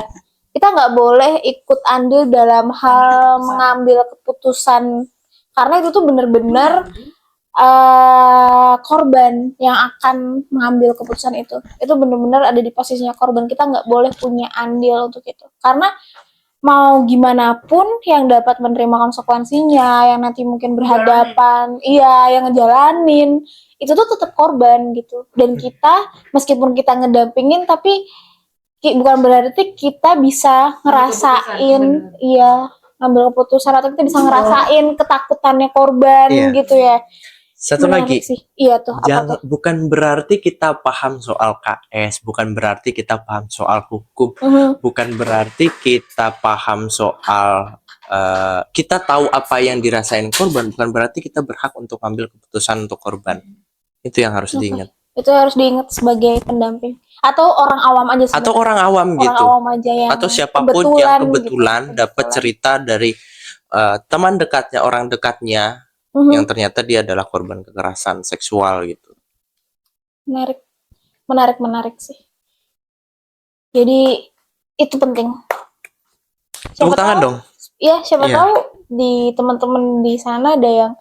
Kita nggak boleh ikut andil dalam hal mengambil keputusan, karena itu tuh bener-bener korban yang akan mengambil keputusan itu. Itu bener-bener ada di posisinya korban. Kita nggak boleh punya andil untuk itu. Karena mau gimana pun yang dapat menerima konsekuensinya, yang nanti mungkin berhadapan, yang ngejalanin, itu tuh tetap korban gitu. Dan kita meskipun kita ngedampingin, tapi bukan berarti kita bisa ngerasain ngambil keputusan atau kita bisa ngerasain ketakutannya korban gitu ya. Satu Menarik lagi sih. Iya tuh, apa tuh? bukan berarti kita paham soal KS, bukan berarti kita paham soal hukum, bukan berarti kita paham soal kita tahu apa yang dirasain korban, bukan berarti kita berhak untuk ambil keputusan untuk korban. Itu yang harus diingat. Itu harus diingat sebagai pendamping atau orang awam aja sebenernya. Atau orang awam gitu. Orang awam aja yang atau siapapun yang kebetulan gitu, dapat cerita dari teman dekatnya, orang dekatnya yang ternyata dia adalah korban kekerasan seksual gitu. Menarik sih. Jadi itu penting. Tepuk tangan dong. Iya, siapa tahu di teman-teman di sana ada yang,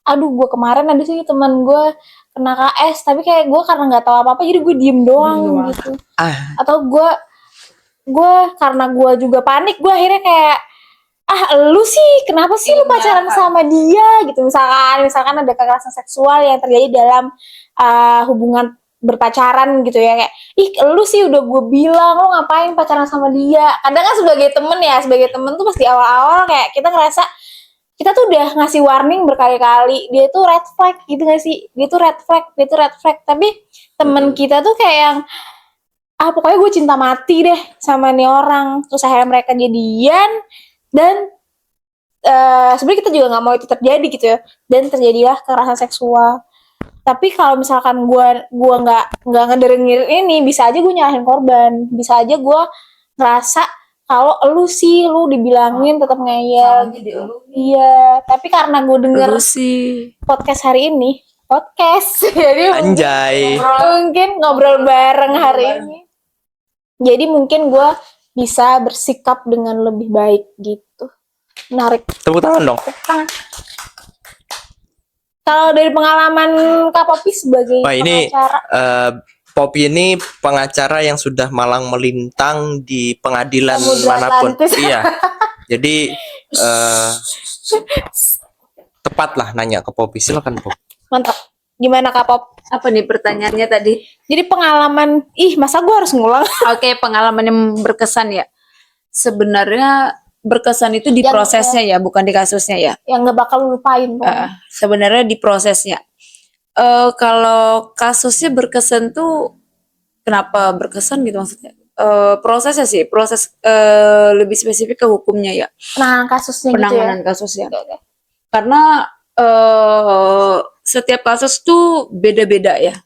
aduh gue kemarin ada sih teman gue kena KS, tapi kayak gue karena nggak tahu apa-apa jadi gue diem doang gitu. Atau gue karena gue juga panik, gue akhirnya kayak lu sih kenapa sih lu pacaran sama dia gitu, misalkan ada kekerasan seksual yang terjadi dalam hubungan berpacaran gitu ya, kayak lu sih udah gue bilang lu ngapain pacaran sama dia. Kadang kan sebagai temen tuh pasti awal-awal kayak kita ngerasa kita tuh udah ngasih warning berkali-kali, dia tuh red flag gitu gak sih, dia tuh red flag, tapi temen kita tuh kayak yang pokoknya gue cinta mati deh sama nih orang, terus akhirnya mereka jadian dan sebenarnya kita juga nggak mau itu terjadi gitu ya, dan terjadilah kekerasan seksual. Tapi kalau misalkan gue nggak ngedengerin ini, bisa aja gue nyalahin korban, bisa aja gue ngerasa kalau lu dibilangin tetap ngeyel gitu. Iya, tapi karena gue denger podcast hari ini, jadi Anjay. mungkin ngobrol bareng hari ini, jadi mungkin gue bisa bersikap dengan lebih baik gitu. Menarik. Tepuk tangan dong. Kalau dari pengalaman Kak Popi sebagai Wah, ini pengacara, Poppy ini pengacara yang sudah malang melintang di pengadilan Samudra manapun. Atlantis. Iya. Jadi tepat lah nanya ke Poppy. Silakan, Pop. mantap. Gimana Kak Pop? Apa nih pertanyaannya tadi? Jadi pengalaman, masa gue harus ngulang? Oke, pengalaman yang berkesan ya. Sebenarnya berkesan itu di Yang- prosesnya ya, bukan di kasusnya ya. Yang gak bakal lupain pokoknya. Sebenarnya di prosesnya. Kalau kasusnya berkesan tuh, kenapa berkesan gitu maksudnya? Prosesnya sih, proses lebih spesifik ke hukumnya ya, Penanganan kasusnya gitu ya. penanganan kasusnya. Oke. Karena setiap kasus tuh beda-beda ya.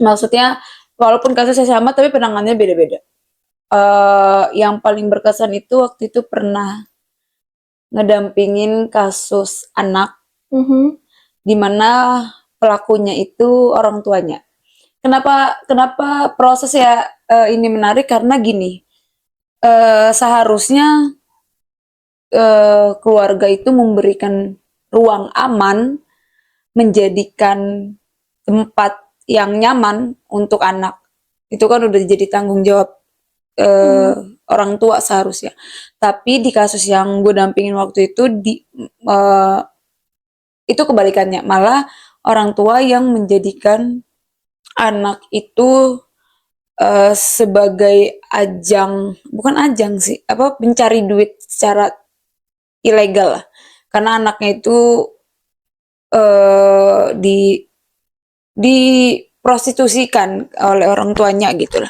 Maksudnya walaupun kasusnya sama tapi penanganannya beda-beda. Yang paling berkesan itu waktu itu pernah ngedampingin kasus anak di mana pelakunya itu orang tuanya. Kenapa prosesnya ini menarik? Karena gini, seharusnya keluarga itu memberikan ruang aman, menjadikan tempat yang nyaman untuk anak. Itu kan udah jadi tanggung jawab orang tua seharusnya. Tapi di kasus yang gue dampingin waktu itu itu kebalikannya, malah orang tua yang menjadikan anak itu sebagai bukan ajang sih, mencari duit secara ilegal lah. Karena anaknya itu diprostitusikan oleh orang tuanya gitu lah.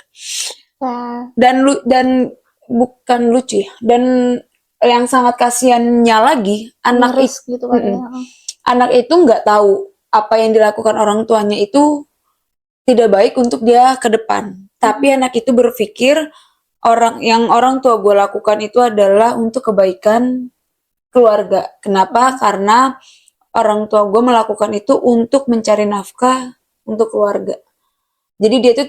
Nah, Dan bukan lucu ya. Dan yang sangat kasihannya lagi, miris gitu kan ya. anak itu nggak tahu apa yang dilakukan orang tuanya itu tidak baik untuk dia ke depan. Tapi anak itu berpikir orang tua gue lakukan itu adalah untuk kebaikan keluarga. Kenapa? Karena orang tua gue melakukan itu untuk mencari nafkah untuk keluarga. Jadi dia itu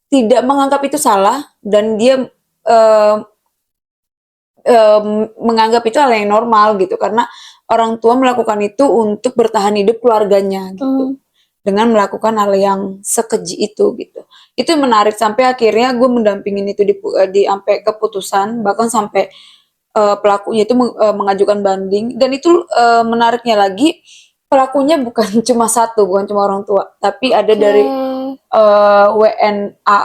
tidak menganggap itu salah dan dia menganggap itu hal yang normal gitu, karena orang tua melakukan itu untuk bertahan hidup keluarganya gitu. Dengan melakukan hal yang sekeji itu gitu. Itu menarik sampai akhirnya gue mendampingin itu di sampai keputusan, bahkan sampai pelakunya itu mengajukan banding. Dan itu menariknya lagi, pelakunya bukan cuma satu, bukan cuma orang tua, tapi ada dari WNA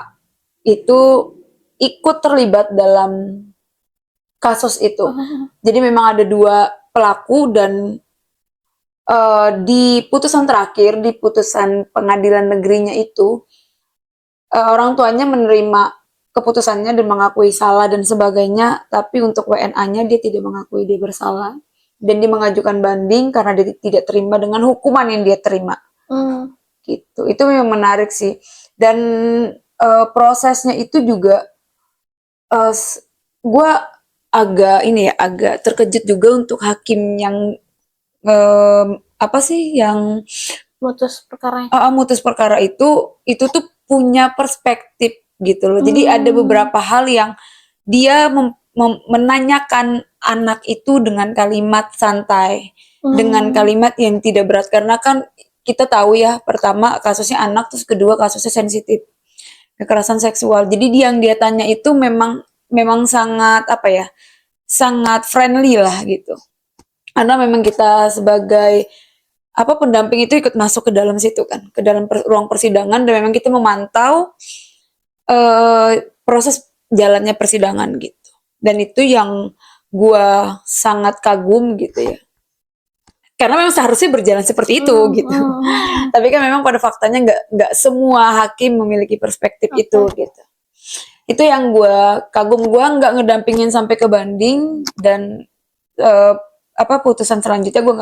itu ikut terlibat dalam kasus itu. Jadi memang ada 2 pelaku dan di putusan terakhir, di putusan pengadilan negerinya itu, orang tuanya menerima keputusannya dan mengakui salah dan sebagainya, tapi untuk WNA-nya dia tidak mengakui dia bersalah dan dia mengajukan banding karena dia tidak terima dengan hukuman yang dia terima. Gitu. Itu memang menarik sih. Dan prosesnya itu juga gue agak terkejut juga untuk hakim yang Mutus perkara. mutus perkara itu tuh punya perspektif gitu loh. Jadi ada beberapa hal yang dia menanyakan anak itu dengan kalimat santai, dengan kalimat yang tidak berat, karena kan kita tahu ya, pertama kasusnya anak, terus kedua kasusnya sensitif, kekerasan seksual. Jadi yang dia tanya itu memang sangat sangat friendly lah gitu. Karena memang kita sebagai pendamping itu ikut masuk ke dalam situ kan, ke dalam ruang persidangan, dan memang kita memantau proses jalannya persidangan gitu. Dan itu yang gua sangat kagum gitu ya. Karena memang seharusnya berjalan seperti itu gitu. Tapi kan memang pada faktanya nggak semua hakim memiliki perspektif itu gitu. Itu yang gue kagum. Gue nggak ngedampingin sampai ke banding, dan putusan selanjutnya gue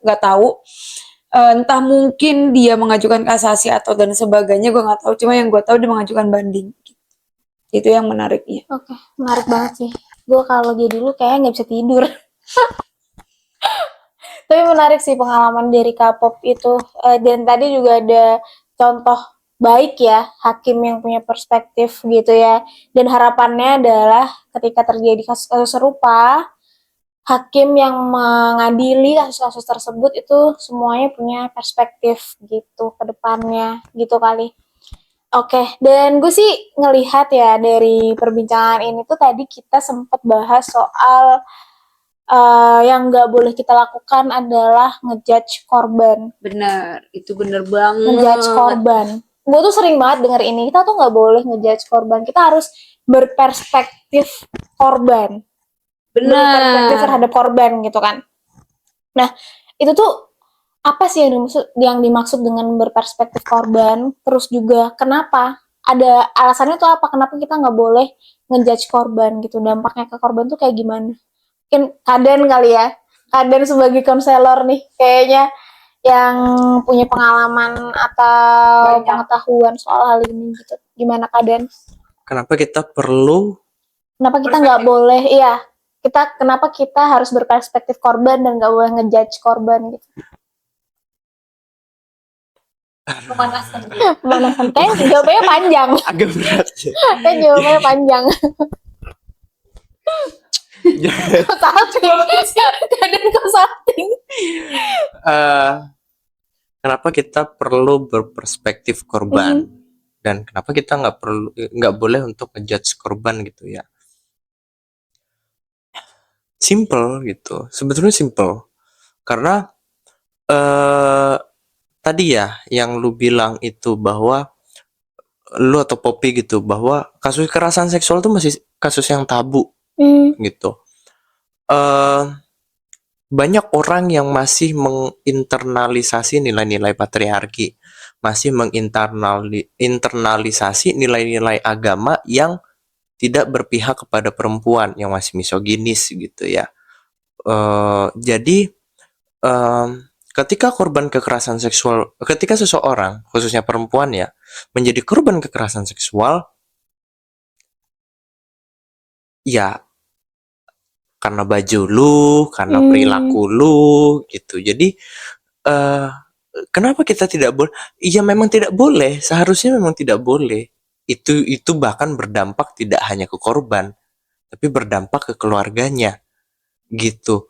nggak tahu. Entah mungkin dia mengajukan kasasi atau dan sebagainya, gue nggak tahu. Cuma yang gue tahu dia mengajukan banding. Itu yang menariknya. Oke, menarik banget sih. Gue kalau jadi lu kayaknya nggak bisa tidur. Tapi menarik sih pengalaman dari K-pop itu. Dan tadi juga ada contoh baik ya, hakim yang punya perspektif gitu ya. Dan harapannya adalah ketika terjadi kasus-kasus serupa, hakim yang mengadili kasus-kasus tersebut itu semuanya punya perspektif gitu ke depannya gitu kali. Oke, dan gue sih ngelihat ya dari perbincangan ini tuh tadi kita sempat bahas soal yang nggak boleh kita lakukan adalah ngejudge korban. Bener, itu bener banget. Ngejudge korban. Gue tuh sering banget denger ini, kita tuh nggak boleh ngejudge korban. Kita harus berperspektif korban. Berperspektif Bener. terhadap korban gitu kan. Nah, itu tuh apa sih yang dimaksud dengan berperspektif korban? Terus juga kenapa? Ada alasannya tuh apa? Kenapa kita nggak boleh ngejudge korban gitu? Dampaknya ke korban tuh kayak gimana? Mungkin Kaden kali ya. Kaden sebagai konselor nih, kayaknya yang punya pengalaman atau pengetahuan soal hal ini gitu. Gimana Kaden? Kenapa kita perlu Kenapa kita nggak boleh? Iya, kenapa kita harus berperspektif korban dan nggak boleh ngejudge korban gitu? Pemanasan kayak jawabannya panjang. agak berat ya? Kayak jawabannya panjang. Kadang consulting. Kenapa kita perlu berperspektif korban dan kenapa kita nggak boleh untuk ngejudge korban gitu ya? Simple gitu, sebetulnya simple karena tadi ya yang lu bilang itu bahwa lu atau Poppy gitu bahwa kasus kekerasan seksual itu masih kasus yang tabu gitu. Banyak orang yang masih menginternalisasi nilai-nilai patriarki, masih menginternalisasi nilai-nilai agama yang tidak berpihak kepada perempuan, yang masih misoginis gitu ya. Jadi ketika korban kekerasan seksual, ketika seseorang, khususnya perempuan ya, menjadi korban kekerasan seksual, ya karena baju lu, karena perilaku lu, gitu. Jadi, kenapa kita tidak boleh? Iya memang tidak boleh, seharusnya memang tidak boleh. Itu bahkan berdampak tidak hanya ke korban, tapi berdampak ke keluarganya, gitu.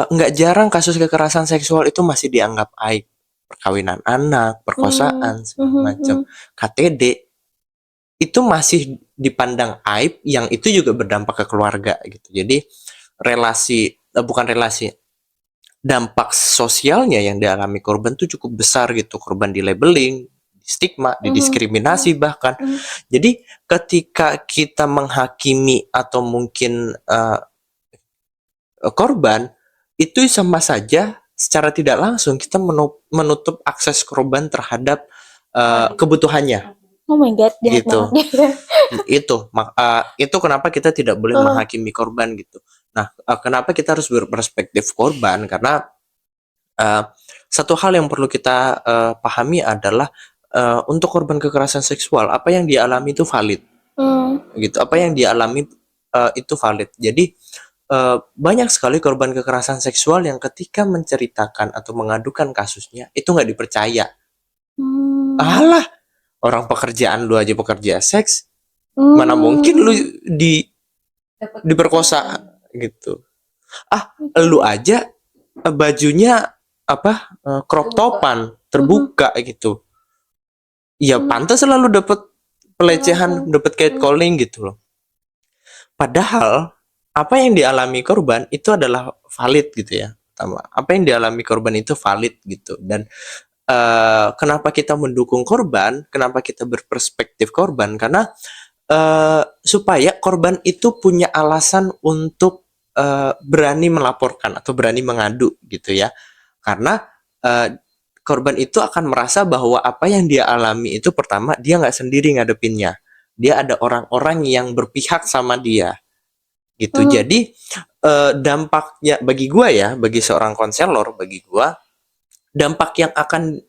Nggak jarang kasus kekerasan seksual itu masih dianggap aib. Perkawinan anak, perkosaan, segala macam. KTD, itu masih dipandang aib yang itu juga berdampak ke keluarga gitu. Jadi dampak sosialnya yang dialami korban tuh cukup besar gitu. Korban di labeling, stigma, didiskriminasi bahkan. Jadi ketika kita menghakimi atau mungkin korban, itu sama saja secara tidak langsung kita menutup akses korban terhadap kebutuhannya. Oh my god, jahat gitu. banget. Itu kenapa kita tidak boleh menghakimi korban gitu. Nah, kenapa kita harus berperspektif korban? Karena satu hal yang perlu kita pahami adalah untuk korban kekerasan seksual, apa yang dia alami itu valid. Gitu. Apa yang dia alami itu valid. Jadi banyak sekali korban kekerasan seksual yang ketika menceritakan atau mengadukan kasusnya itu nggak dipercaya. Alah, orang pekerjaan lu aja pekerja seks, mana mungkin lu diperkosa gitu. Lu aja bajunya crop topan terbuka gitu. Ya pantas selalu dapat pelecehan, dapat catcalling gitu loh. Padahal apa yang dialami korban itu adalah valid gitu ya. Apa yang dialami korban itu valid gitu. Dan kenapa kita mendukung korban, kenapa kita berperspektif korban, karena supaya korban itu punya alasan untuk berani melaporkan atau berani mengadu gitu ya, karena korban itu akan merasa bahwa apa yang dia alami itu pertama dia nggak sendiri ngadepinnya, dia ada orang-orang yang berpihak sama dia gitu. Jadi dampaknya bagi gua ya, bagi seorang konselor, bagi gua dampak yang akan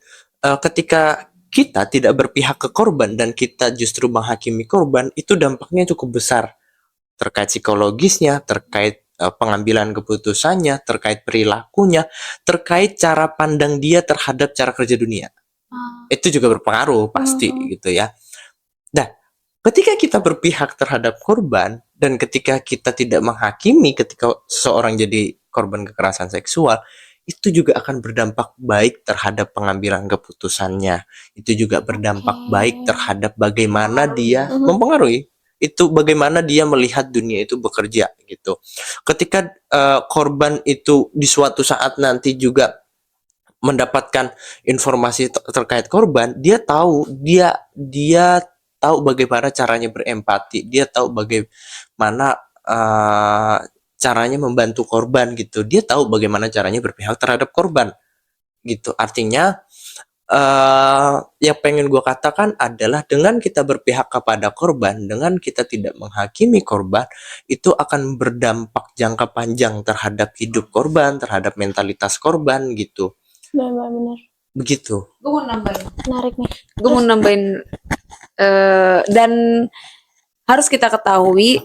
ketika kita tidak berpihak ke korban dan kita justru menghakimi korban, itu dampaknya cukup besar terkait psikologisnya, terkait pengambilan keputusannya, terkait perilakunya, terkait cara pandang dia terhadap cara kerja dunia. Itu juga berpengaruh pasti gitu ya. Nah, ketika kita berpihak terhadap korban dan ketika kita tidak menghakimi ketika seseorang jadi korban kekerasan seksual, itu juga akan berdampak baik terhadap pengambilan keputusannya. Itu juga berdampak baik terhadap bagaimana dia mempengaruhi itu bagaimana dia melihat dunia itu bekerja gitu. Ketika korban itu di suatu saat nanti juga mendapatkan informasi terkait korban, dia tahu bagaimana caranya berempati, dia tahu bagaimana caranya membantu korban gitu, dia tahu bagaimana caranya berpihak terhadap korban gitu. Artinya yang pengen gue katakan adalah dengan kita berpihak kepada korban, dengan kita tidak menghakimi korban, itu akan berdampak jangka panjang terhadap hidup korban, terhadap mentalitas korban gitu. Benar. Begitu. Gue mau nambahin. Menarik nih. Gue mau nambahin dan harus kita ketahui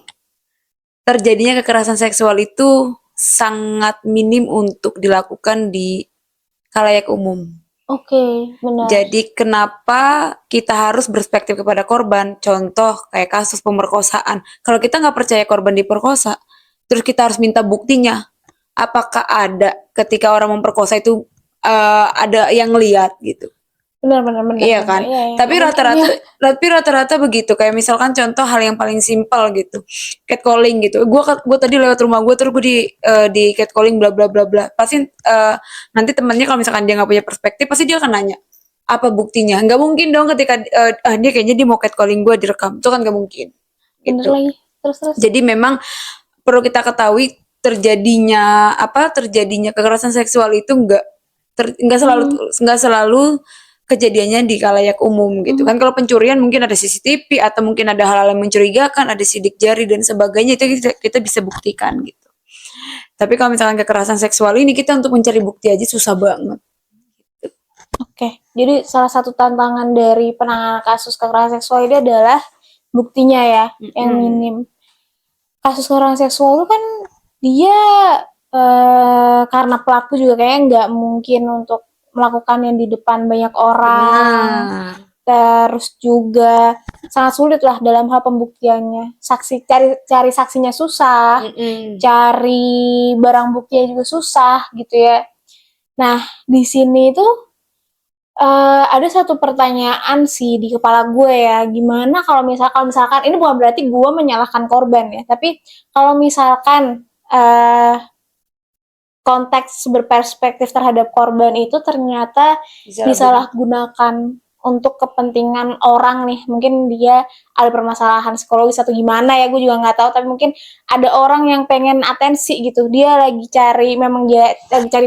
terjadinya kekerasan seksual itu sangat minim untuk dilakukan di khalayak umum. Oke, benar. Jadi kenapa kita harus berspektif kepada korban? Contoh kayak kasus pemerkosaan. Kalau kita nggak percaya korban diperkosa, terus kita harus minta buktinya. Apakah ada ketika orang memperkosa itu ada yang lihat gitu? Benar. Iya kan? Iya. Tapi rata-rata begitu. Kayak misalkan contoh hal yang paling simpel gitu, catcalling gitu. Gue tadi lewat rumah gue terus gue di catcalling bla bla bla bla. Pasti nanti temennya kalau misalkan dia nggak punya perspektif, pasti dia akan nanya apa buktinya. Nggak mungkin dong ketika dia kayaknya dia mau catcalling gue direkam. Itu kan nggak mungkin. Benar Gitu. lagi. Terus. Jadi memang perlu kita ketahui terjadinya kekerasan seksual itu nggak selalu kejadiannya di khalayak umum gitu kan. Kalau pencurian mungkin ada CCTV atau mungkin ada hal-hal yang mencurigakan, ada sidik jari dan sebagainya, itu kita bisa buktikan gitu. Tapi kalau misalkan kekerasan seksual ini kita untuk mencari bukti aja susah banget. Oke. Jadi salah satu tantangan dari penanganan kasus kekerasan seksual ini adalah buktinya ya, yang minim. Kasus kekerasan seksual itu kan dia karena pelaku juga kayaknya nggak mungkin untuk melakukan yang di depan banyak orang. Terus juga sangat sulit lah dalam hal pembuktiannya. Cari saksinya susah, cari barang buktinya juga susah gitu ya. Nah, di sini tuh ada satu pertanyaan sih di kepala gue ya, gimana kalau misalkan ini bukan berarti gue menyalahkan korban ya, tapi kalau misalkan konteks berperspektif terhadap korban itu ternyata disalahgunakan untuk kepentingan orang nih, mungkin dia ada permasalahan psikologis atau gimana ya, gue juga nggak tahu, tapi mungkin ada orang yang pengen atensi gitu, dia lagi cari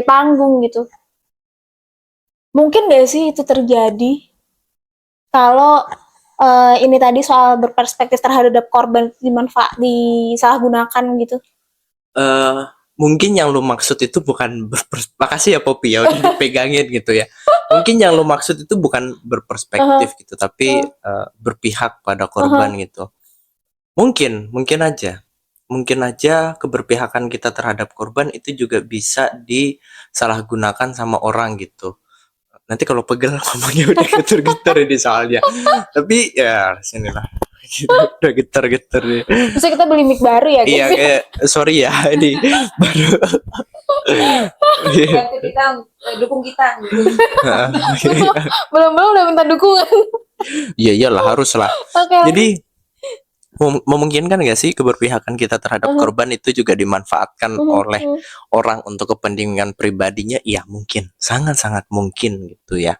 panggung gitu. Mungkin gak sih itu terjadi kalau ini tadi soal berperspektif terhadap korban disalahgunakan gitu? Mungkin yang lu maksud itu bukan makasih ya Poppy ya udah dipegangin gitu ya. Mungkin yang lu maksud itu bukan berperspektif gitu, tapi berpihak pada korban gitu. Mungkin aja keberpihakan kita terhadap korban itu juga bisa disalahgunakan sama orang gitu. Nanti kalau pegel ngomongnya udah getar-getar ini soalnya. Tapi ya sinilah. Gitu, udah getar-getar nih. Terus kita beli mic baru ya guys? Iya, sorry ya ini baru. Ganti kita dukung kita. Belum udah minta dukungan. Iya iyalah harus lah. Okay. Jadi memungkinkan nggak sih keberpihakan kita terhadap korban itu juga dimanfaatkan oleh orang untuk kepentingan pribadinya? Iya mungkin, sangat-sangat mungkin gitu ya.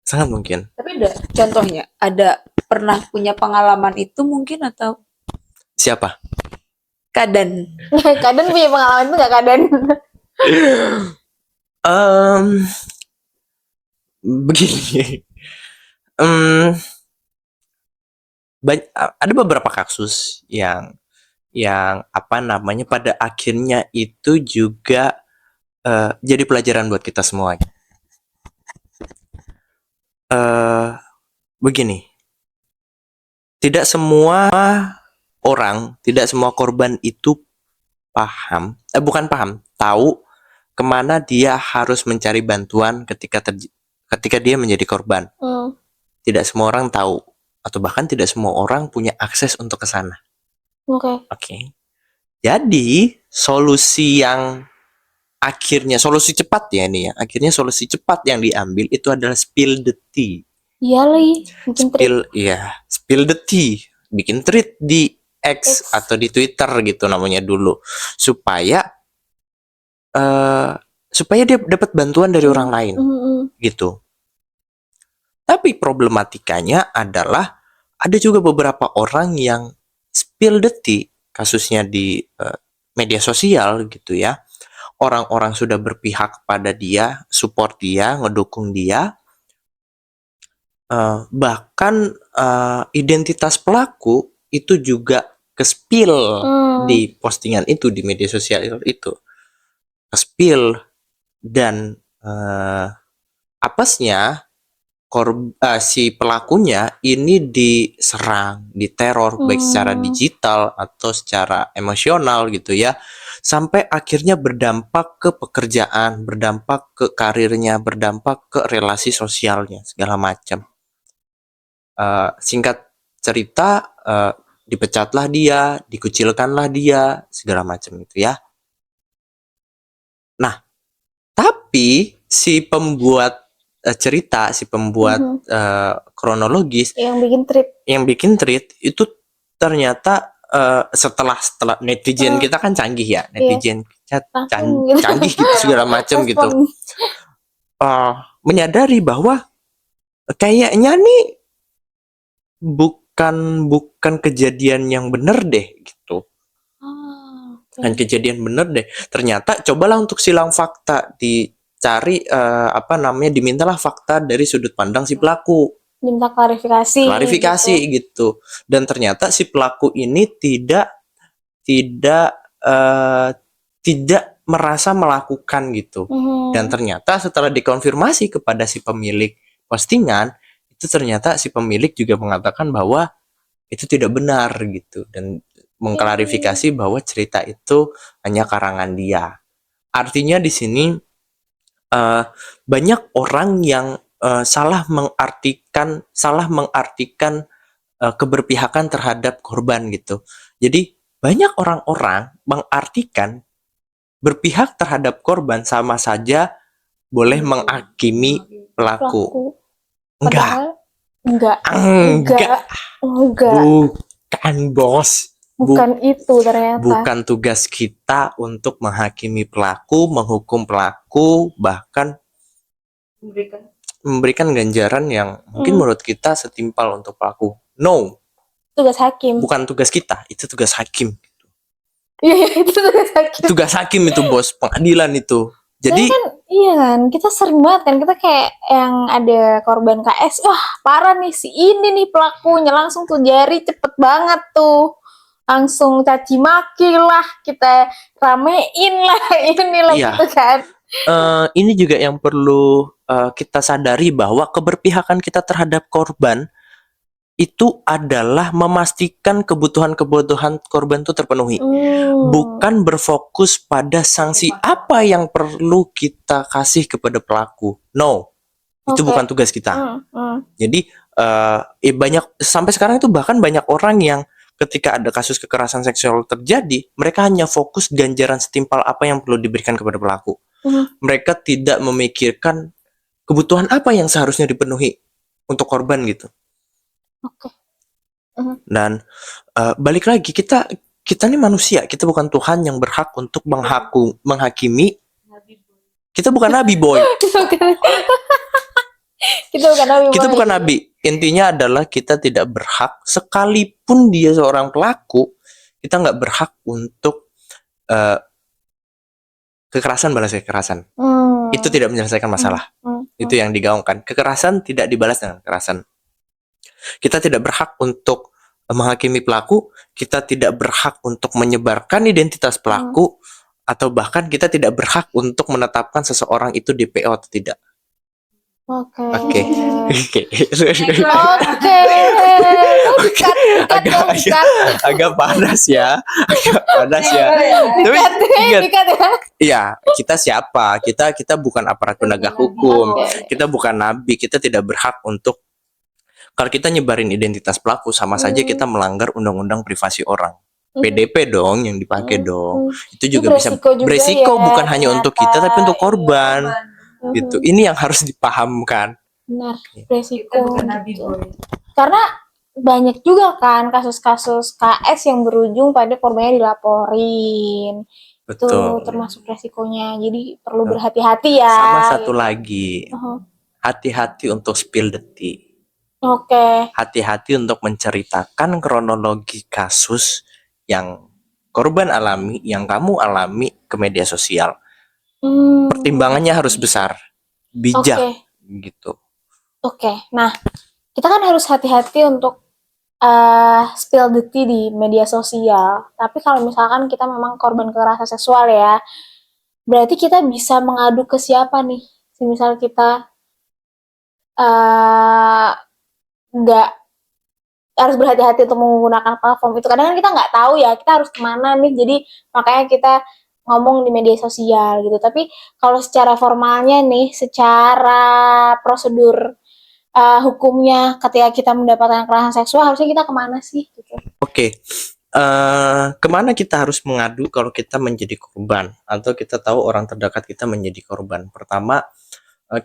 Sangat mungkin. Tapi ada contohnya, ada pernah punya pengalaman itu mungkin atau? Siapa? Kadan. Kadan punya pengalaman itu nggak Kadan? Begini. Ada beberapa kasus yang apa namanya pada akhirnya itu juga jadi pelajaran buat kita semua. Begini, tidak semua korban itu tahu kemana dia harus mencari bantuan ketika dia menjadi korban. Tidak semua orang tahu atau bahkan tidak semua orang punya akses untuk ke sana. Oke. Oke. Jadi, solusi cepat ya ini ya. Akhirnya solusi cepat yang diambil itu adalah spill the tea. Iya Li, bikin tweet. Spill the tea. Bikin tweet di X X. atau di Twitter gitu namanya dulu. Supaya dia dapat bantuan dari orang lain gitu. Tapi problematikanya adalah ada juga beberapa orang yang spill the tea, kasusnya di media sosial gitu ya. Orang-orang sudah berpihak pada dia, support dia, ngedukung dia. Bahkan identitas pelaku itu juga ke-spill di postingan itu, di media sosial itu. Ke-spill dan apesnya si pelakunya ini diserang, diteror baik secara digital atau secara emosional gitu ya, sampai akhirnya berdampak ke pekerjaan, berdampak ke karirnya, berdampak ke relasi sosialnya segala macam. Singkat cerita, dipecatlah dia, dikucilkanlah dia, segala macam itu ya. Nah, tapi si pembuat cerita, si pembuat kronologis Yang bikin tweet itu ternyata setelah netizen kita kan canggih ya, netizen canggih gitu segala macam gitu, menyadari bahwa kayaknya nih bukan kejadian yang benar deh gitu. Dan kejadian benar deh. Ternyata cobalah untuk silang fakta, dicari dimintalah fakta dari sudut pandang si pelaku. Minta klarifikasi gitu. Dan ternyata si pelaku ini tidak merasa melakukan gitu. Dan ternyata setelah dikonfirmasi kepada si pemilik postingan, itu ternyata si pemilik juga mengatakan bahwa itu tidak benar gitu, dan mengklarifikasi bahwa cerita itu hanya karangan dia. Artinya di sini banyak orang yang salah mengartikan keberpihakan terhadap korban gitu. Jadi banyak orang-orang mengartikan berpihak terhadap korban sama saja boleh menghakimi pelaku. Enggak. Bukan, bos. Bukan itu ternyata. Bukan tugas kita untuk menghakimi pelaku, menghukum pelaku, bahkan memberikan ganjaran yang mungkin menurut kita setimpal untuk pelaku. No. Tugas hakim. Bukan tugas kita, itu tugas hakim. Iya, itu tugas hakim. Tugas hakim itu, bos, pengadilan itu. Jadi kan iya kan, kita sering banget kan, kita kayak yang ada korban KS, wah parah nih si ini nih pelakunya, langsung tuh jari cepet banget tuh, langsung caci maki lah, kita ramein lah, inilah gitu kan. Ini juga yang perlu kita sadari bahwa keberpihakan kita terhadap korban itu adalah memastikan kebutuhan korban itu terpenuhi. Bukan berfokus pada sanksi apa yang perlu kita kasih kepada pelaku. No. Itu bukan tugas kita. Jadi sampai sekarang itu bahkan banyak orang yang ketika ada kasus kekerasan seksual terjadi, mereka hanya fokus ganjaran setimpal apa yang perlu diberikan kepada pelaku. Mereka tidak memikirkan kebutuhan apa yang seharusnya dipenuhi untuk korban gitu. Dan balik lagi, kita ini manusia, kita bukan Tuhan yang berhak untuk menghakimi. Kita bukan nabi, boy. Kita bukan nabi. Intinya adalah kita tidak berhak, sekalipun dia seorang pelaku, kita nggak berhak untuk kekerasan balas kekerasan. Itu tidak menyelesaikan masalah. Itu yang digaungkan. Kekerasan tidak dibalas dengan kekerasan. Kita tidak berhak untuk menghakimi pelaku, kita tidak berhak untuk menyebarkan identitas pelaku, atau bahkan kita tidak berhak untuk menetapkan seseorang itu DPO atau tidak. Oke. Agak panas ya. Tapi ingat, ya, kita siapa? Kita bukan aparat penegak hukum. Kita bukan nabi. Kita tidak berhak untuk Kalau kita nyebarin identitas pelaku, sama saja Hmm. kita melanggar undang-undang privasi orang. Mhm. PDP dong yang dipakai Mhm. dong. Itu Ini juga bisa beresiko juga beresiko, ya, bukan hanya untuk kita tapi untuk ternyata. korban. Mhm. Gitu. Ini yang harus dipahamkan. Benar, Kita beresiko bukan nabi, gitu. boy. Karena banyak juga kan kasus-kasus KS yang berujung pada korbannya dilaporin. Itu Betul. termasuk resikonya. Jadi perlu Betul. berhati-hati ya. Sama satu gitu. lagi, Mhm. hati-hati untuk spill the tea. Oke. Hati-hati untuk menceritakan kronologi kasus yang korban alami, yang kamu alami ke media sosial. Hmm. Pertimbangannya harus besar, bijak, Oke. gitu. Oke. Nah, kita kan harus hati-hati untuk spill the tea di media sosial. Tapi kalau misalkan kita memang korban kekerasan seksual ya, berarti kita bisa mengadu ke siapa nih? Misal kita eh, nggak harus berhati-hati untuk menggunakan platform itu. Kadang kan kita nggak tahu ya, kita harus kemana nih. Jadi makanya kita ngomong di media sosial gitu. Tapi kalau secara formalnya nih, secara prosedur hukumnya ketika kita mendapatkan kekerasan seksual, harusnya kita kemana sih? Gitu. Oke. Kemana kita harus mengadu kalau kita menjadi korban atau kita tahu orang terdekat kita menjadi korban? Pertama,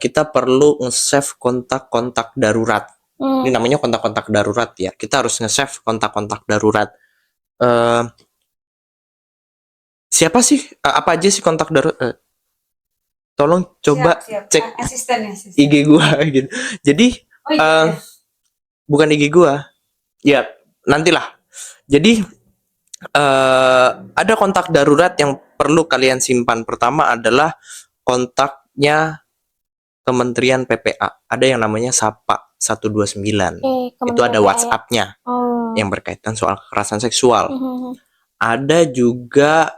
kita perlu nge-save kontak-kontak darurat. Ini namanya kontak-kontak darurat ya. Kita harus nge-save kontak-kontak darurat. Siapa sih? Apa aja sih kontak darurat? Tolong coba Siap. cek Asisten. IG gua gitu. Jadi Oh iya. bukan IG gua. Ya, nantilah. Jadi ada kontak darurat yang perlu kalian simpan. Pertama adalah kontaknya Kementerian PPA. Ada yang namanya SAPA 129. Itu ada PPA ya. WhatsApp-nya Oh. yang berkaitan soal kekerasan seksual. Mhm. Ada juga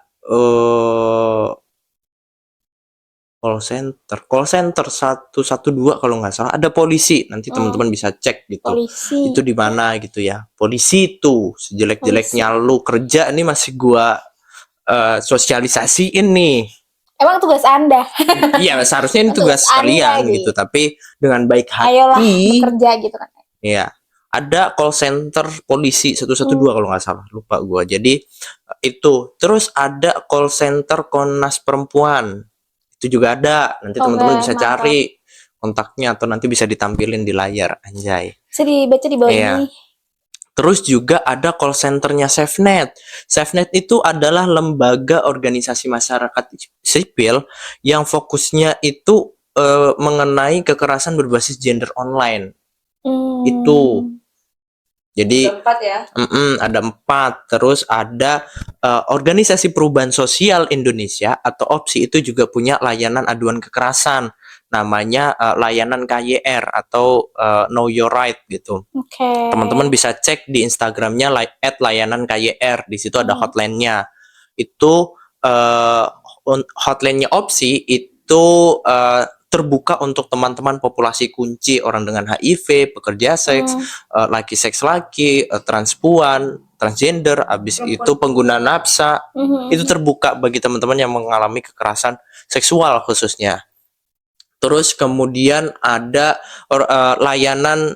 call center 112 kalau nggak salah. Ada polisi, nanti teman-teman bisa cek gitu. Polisi. Itu di mana gitu ya. Polisi itu sejelek-jeleknya lu kerja, ini masih gua sosialisasiin nih. Emang tugas Anda. Iya, seharusnya ini Tugas tugas kalian Anda gitu, tapi dengan baik Ayolah hati. bekerja gitu kan. Iya. Ada call center polisi 112 kalau nggak salah, lupa gua. Jadi itu. Terus ada call center Komnas Perempuan. Itu juga ada. Nanti teman-teman bisa mantap. cari kontaknya atau nanti bisa ditampilin di layar, anjay. Bisa dibaca di bawah Iya. ini. Terus juga ada call centernya SafeNet. SafeNet itu adalah lembaga organisasi masyarakat sipil yang fokusnya itu mengenai kekerasan berbasis gender online. Itu. Jadi ada 4. Terus ada organisasi perubahan sosial Indonesia atau OPSI itu juga punya layanan aduan kekerasan. Namanya layanan KYR atau Know Your Right gitu. Oke. Teman-teman bisa cek di Instagramnya @layanan KYR. Di situ ada hotline-nya. Itu hotline-nya OPSI itu terbuka untuk teman-teman populasi kunci, orang dengan HIV, pekerja seks, laki seks laki, transpuan, transgender, habis itu pengguna nafsa. Itu terbuka bagi teman-teman yang mengalami kekerasan seksual khususnya. Terus kemudian ada layanan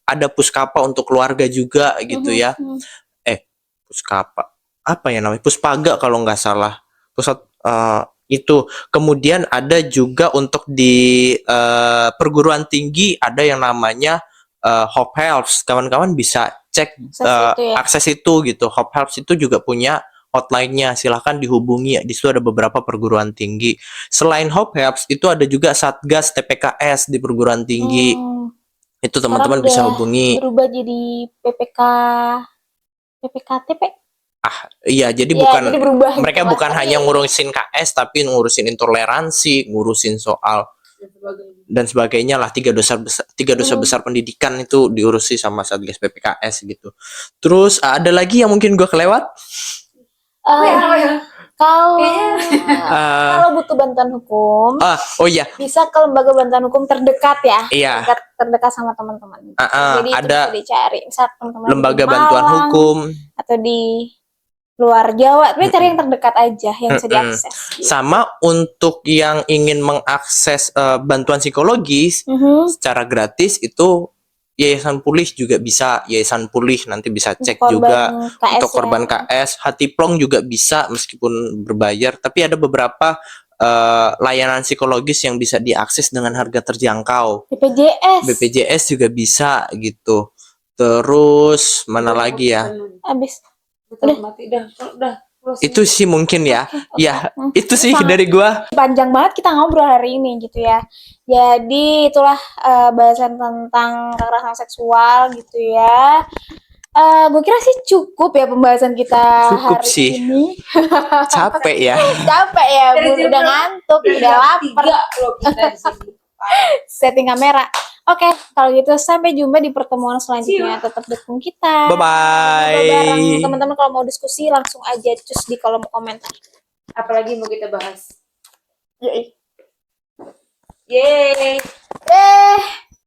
ada puskapa untuk keluarga juga gitu ya. Puskapa apa ya namanya? Puspaga kalau nggak salah. Pusat itu. Kemudian ada juga untuk di perguruan tinggi ada yang namanya Hope Helps. Kawan-kawan bisa cek akses itu gitu. Hope Helps itu juga punya hotline-nya, silahkan dihubungi. Di situ ada beberapa perguruan tinggi. Selain Hope Helps, itu ada juga Satgas TPKS di perguruan tinggi. Itu teman-teman bisa hubungi. Berubah jadi PPKTP. Iya, jadi bukan jadi berubah mereka bukan hanya ngurusin KS, tapi ngurusin intoleransi, ngurusin soal dan sebagainya lah. Tiga dosa besar pendidikan itu diurusi sama Satgas PPKS gitu. Terus ada lagi yang mungkin gue kelewat. Kalau butuh bantuan hukum, bisa ke lembaga bantuan hukum terdekat ya. Iya. Terdekat sama teman-teman. Jadi ada itu bisa dicari. Misal teman-teman lembaga di bantuan Malang, hukum atau di luar Jawa, tapi cari yang terdekat aja yang bisa Mm-mm. diakses. Sama untuk yang ingin mengakses bantuan psikologis Mhm. secara gratis itu Yayasan Pulih juga bisa. Yayasan Pulih nanti bisa cek Korban juga KS untuk korban ya. KS. Hatiplong juga bisa meskipun berbayar, tapi ada beberapa layanan psikologis yang bisa diakses dengan harga terjangkau. BPJS. BPJS juga bisa gitu. Terus mana lagi ya? Abis. Udah mati dah. Udah. closing. Itu sih mungkin ya. Ya, itu sih Sangat dari gua. panjang banget kita ngobrol hari ini gitu ya. Jadi itulah bahasan tentang kekerasan seksual gitu ya. Gue kira sih cukup ya pembahasan kita Cukup hari sih. ini. Capek ya. Capek ya, Dari Bun, jam udah berapa? ngantuk, Dari udah jam lapar. 3 loh kita di sini. Setting kamera. Oke, kalau gitu sampai jumpa di pertemuan selanjutnya. Tetap dukung kita. Bye-bye. Ngobrol bareng teman-teman, kalau mau diskusi langsung aja cus di kolom komentar. Apalagi mau kita bahas. Yeay. Yeay. Eh.